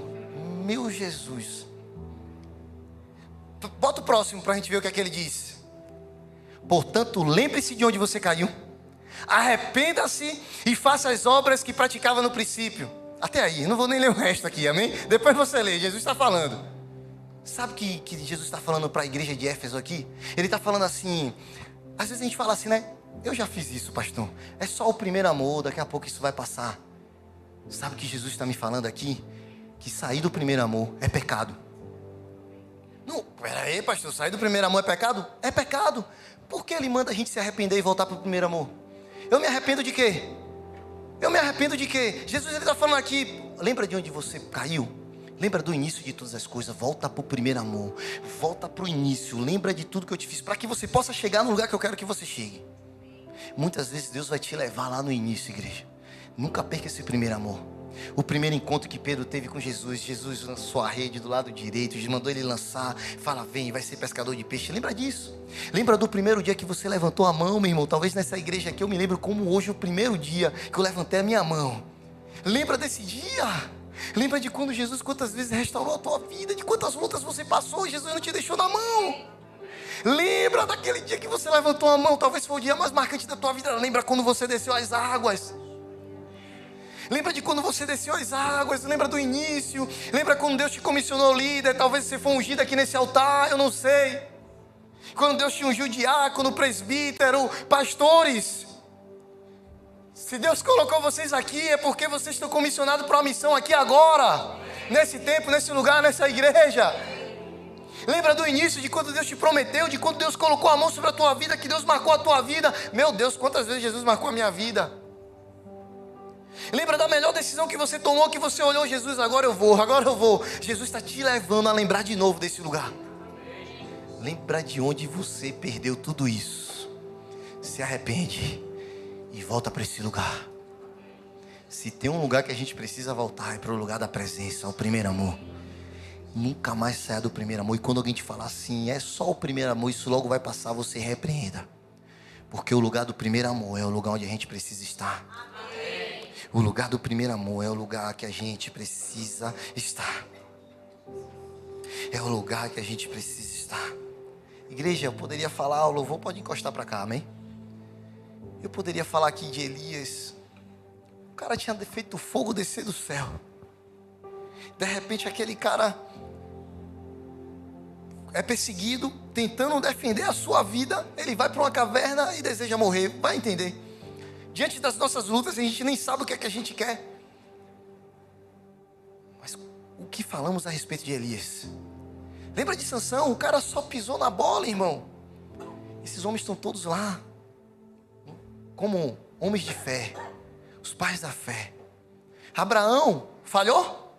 [SPEAKER 1] Meu Jesus. Bota o próximo para a gente ver o que é que ele diz. Portanto, lembre-se de onde você caiu, arrependa-se e faça as obras que praticava no princípio. Até aí, não vou nem ler o resto aqui, amém? Depois você lê, Jesus está falando. Sabe o que Jesus está falando para a igreja de Éfeso aqui? Ele está falando assim, às vezes a gente fala assim, né? Eu já fiz isso, pastor. É só o primeiro amor, daqui a pouco isso vai passar. Sabe o que Jesus está me falando aqui? Que sair do primeiro amor é pecado. Não, pera aí, pastor, sair do primeiro amor é pecado? É pecado. Por que ele manda a gente se arrepender e voltar para o primeiro amor? Eu me arrependo de quê? Jesus está falando aqui, lembra de onde você caiu? Lembra do início de todas as coisas. Volta para o primeiro amor. Volta para o início. Lembra de tudo que eu te fiz, para que você possa chegar no lugar que eu quero que você chegue. Muitas vezes Deus vai te levar lá no início, igreja. Nunca perca esse primeiro amor. O primeiro encontro que Pedro teve com Jesus, Jesus lançou a rede do lado direito, mandou ele lançar, fala, vem, vai ser pescador de peixe. Lembra disso? Lembra do primeiro dia que você levantou a mão, meu irmão? Talvez nessa igreja aqui eu me lembro como hoje o primeiro dia que eu levantei a minha mão. Lembra desse dia? Lembra de quando Jesus quantas vezes restaurou a tua vida, de quantas lutas você passou e Jesus não te deixou na mão? Lembra daquele dia que você levantou a mão, talvez foi o dia mais marcante da tua vida. Lembra quando você desceu as águas? Lembra de quando você desceu as águas? Lembra do início? Lembra quando Deus te comissionou líder? Talvez você foi ungido aqui nesse altar, eu não sei. Quando Deus te ungiu diácono, presbítero, pastores. Se Deus colocou vocês aqui, é porque vocês estão comissionados para uma missão aqui agora. Nesse tempo, nesse lugar, nessa igreja. Lembra do início, de quando Deus te prometeu, de quando Deus colocou a mão sobre a tua vida, que Deus marcou a tua vida. Meu Deus, quantas vezes Jesus marcou a minha vida. Lembra da melhor decisão que você tomou, que você olhou: Jesus, agora eu vou. Jesus está te levando a lembrar de novo desse lugar. Lembra de onde você perdeu tudo isso. Se arrepende e volta para esse lugar. Se tem um lugar que a gente precisa voltar, é para o lugar da presença, o primeiro amor. Nunca mais saia do primeiro amor. E quando alguém te falar assim, é só o primeiro amor, isso logo vai passar, você repreenda. Porque o lugar do primeiro amor é o lugar onde a gente precisa estar. Amém. O lugar do primeiro amor é o lugar que a gente precisa estar. É o lugar que a gente precisa estar. Igreja, eu poderia falar, o louvor pode encostar para cá, amém? Eu poderia falar aqui de Elias. O cara tinha feito fogo descer do céu. De repente aquele cara é perseguido, tentando defender a sua vida. Ele vai para uma caverna e deseja morrer. Vai entender. Diante das nossas lutas, a gente nem sabe o que é que a gente quer. Mas o que falamos a respeito de Elias? Lembra de Sansão? O cara só pisou na bola, irmão. Esses homens estão todos lá, como homens de fé, os pais da fé. Abraão falhou?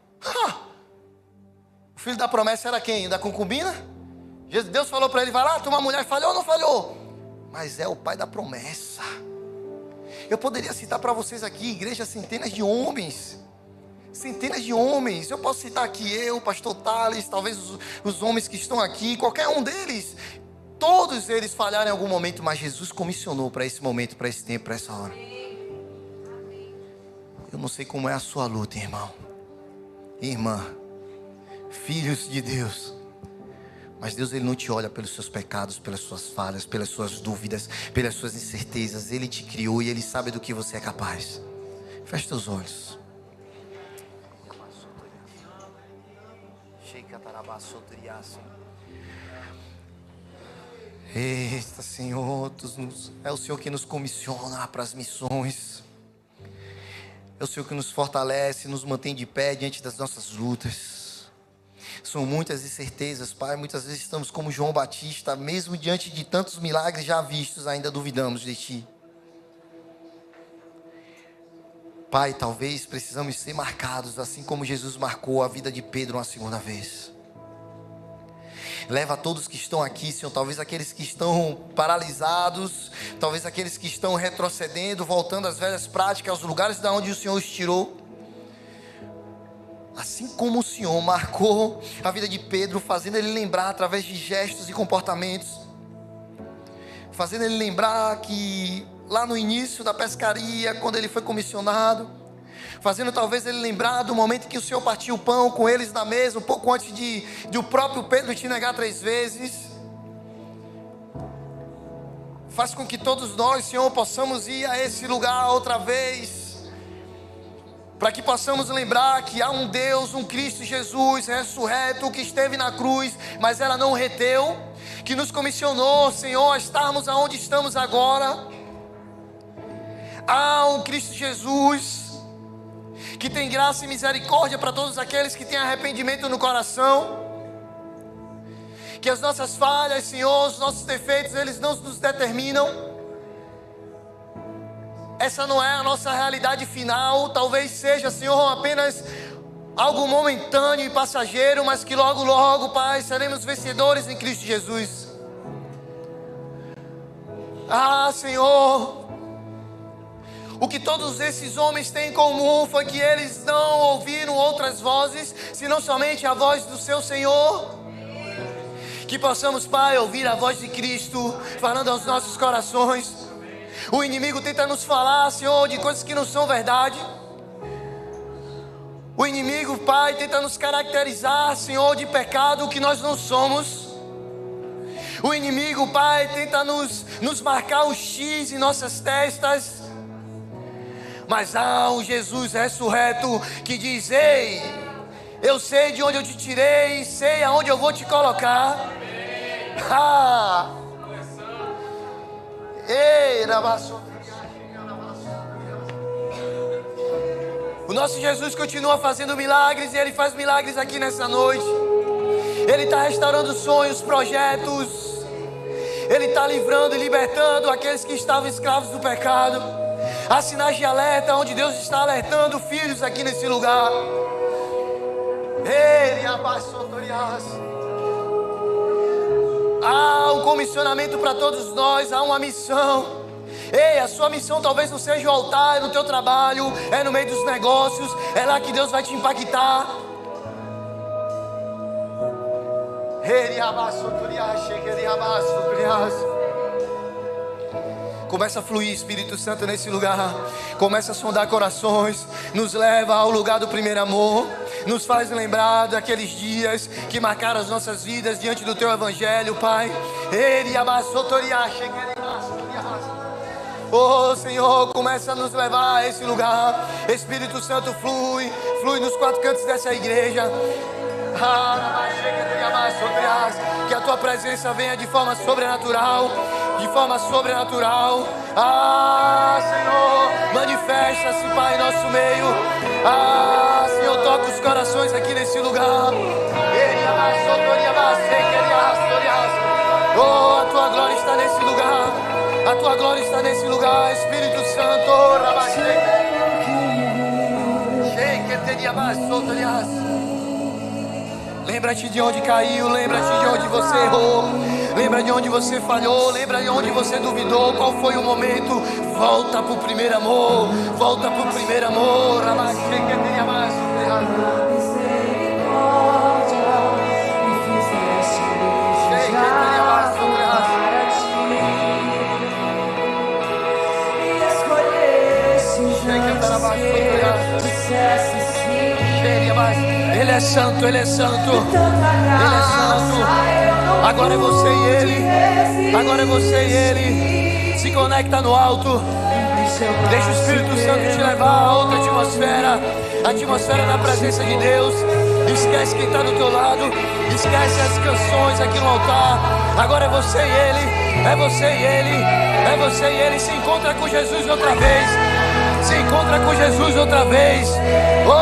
[SPEAKER 1] O filho da promessa era quem? Da concubina? Deus falou para ele: vai lá, toma mulher. Falhou ou não falhou? Mas é o pai da promessa. Eu poderia citar para vocês aqui, igreja, centenas de homens. Centenas de homens. Eu posso citar aqui eu, pastor Thales, talvez os homens que estão aqui, qualquer um deles. Todos eles falharam em algum momento, mas Jesus comissionou para esse momento, para esse tempo, para essa hora. Eu não sei como é a sua luta, irmão, irmã, filhos de Deus. Mas Deus, Ele não te olha pelos seus pecados, pelas suas falhas, pelas suas dúvidas, pelas suas incertezas. Ele te criou e Ele sabe do que você é capaz. Feche teus olhos. Eita, Senhor, é o Senhor que nos comissiona para as missões. É o Senhor que nos fortalece, nos mantém de pé diante das nossas lutas. São muitas incertezas, Pai. Muitas vezes estamos como João Batista, mesmo diante de tantos milagres já vistos, ainda duvidamos de Ti. Pai, talvez precisamos ser marcados, assim como Jesus marcou a vida de Pedro uma segunda vez. Leva a todos que estão aqui, Senhor, talvez aqueles que estão paralisados, talvez aqueles que estão retrocedendo, voltando às velhas práticas, aos lugares de onde o Senhor os tirou. Assim como o Senhor marcou a vida de Pedro, fazendo ele lembrar através de gestos e comportamentos, fazendo ele lembrar que lá no início da pescaria, quando ele foi comissionado, fazendo talvez ele lembrar do momento que o Senhor partiu o pão com eles na mesa, um pouco antes de o próprio Pedro te negar 3 vezes. Faz com que todos nós, Senhor, possamos ir a esse lugar outra vez, para que possamos lembrar que há um Deus, um Cristo Jesus ressurreto, que esteve na cruz, mas ela não reteu, que nos comissionou, Senhor, a estarmos aonde estamos agora. Há um Cristo Jesus que tem graça e misericórdia para todos aqueles que têm arrependimento no coração. Que as nossas falhas, Senhor, os nossos defeitos, eles não nos determinam. Essa não é a nossa realidade final. Talvez seja, Senhor, apenas algo momentâneo e passageiro, mas que logo, logo, Pai, seremos vencedores em Cristo Jesus. Senhor, o que todos esses homens têm em comum foi que eles não ouviram outras vozes, senão somente a voz do seu Senhor. Que possamos, Pai, ouvir a voz de Cristo falando aos nossos corações. O inimigo tenta nos falar, Senhor, de coisas que não são verdade. O inimigo, Pai, tenta nos caracterizar, Senhor, de pecado que nós não somos. O inimigo, Pai, tenta nos marcar o X em nossas testas. Mas há um Jesus ressurreto que diz: ei, eu sei de onde eu te tirei, sei aonde eu vou te colocar. O nosso Jesus continua fazendo milagres, e Ele faz milagres aqui nessa noite.
[SPEAKER 2] Ele está restaurando sonhos, projetos. Ele está livrando e libertando aqueles que estavam escravos do pecado. Há sinais de alerta onde Deus está alertando filhos aqui nesse lugar. Ele abaixou. Há um comissionamento para todos nós, há uma missão. Ei, a sua missão talvez não seja o altar, é no teu trabalho, é no meio dos negócios, é lá que Deus vai te impactar. Começa a fluir, Espírito Santo, nesse lugar. Começa a sondar corações. Nos leva ao lugar do primeiro amor. Nos faz lembrar daqueles dias que marcaram as nossas vidas diante do Teu Evangelho, Pai. Oh, Senhor, começa a nos levar a esse lugar. Espírito Santo, flui nos quatro cantos dessa igreja. Que a Tua presença venha de forma sobrenatural. De forma sobrenatural. Senhor, manifesta-se, Pai, em nosso meio. Senhor, toca os corações aqui nesse lugar. Oh, a Tua glória está nesse lugar. A Tua glória está nesse lugar, Espírito Santo. Lembra-te de onde caiu, lembra-te de onde você errou, lembra de onde você falhou, lembra de onde você duvidou, qual foi o momento. Volta pro primeiro amor, volta pro primeiro amor. Ele é santo, Ele é santo, Ele é santo. Agora é você e Ele, agora é você e Ele. Se conecta no alto. Deixa o Espírito Santo te levar a outra atmosfera. A atmosfera na presença de Deus. Esquece quem está do teu lado. Esquece as canções aqui no altar. Agora é você e Ele, é você e Ele, é você e Ele. Se encontra com Jesus outra vez. Se encontra com Jesus outra vez. Oh,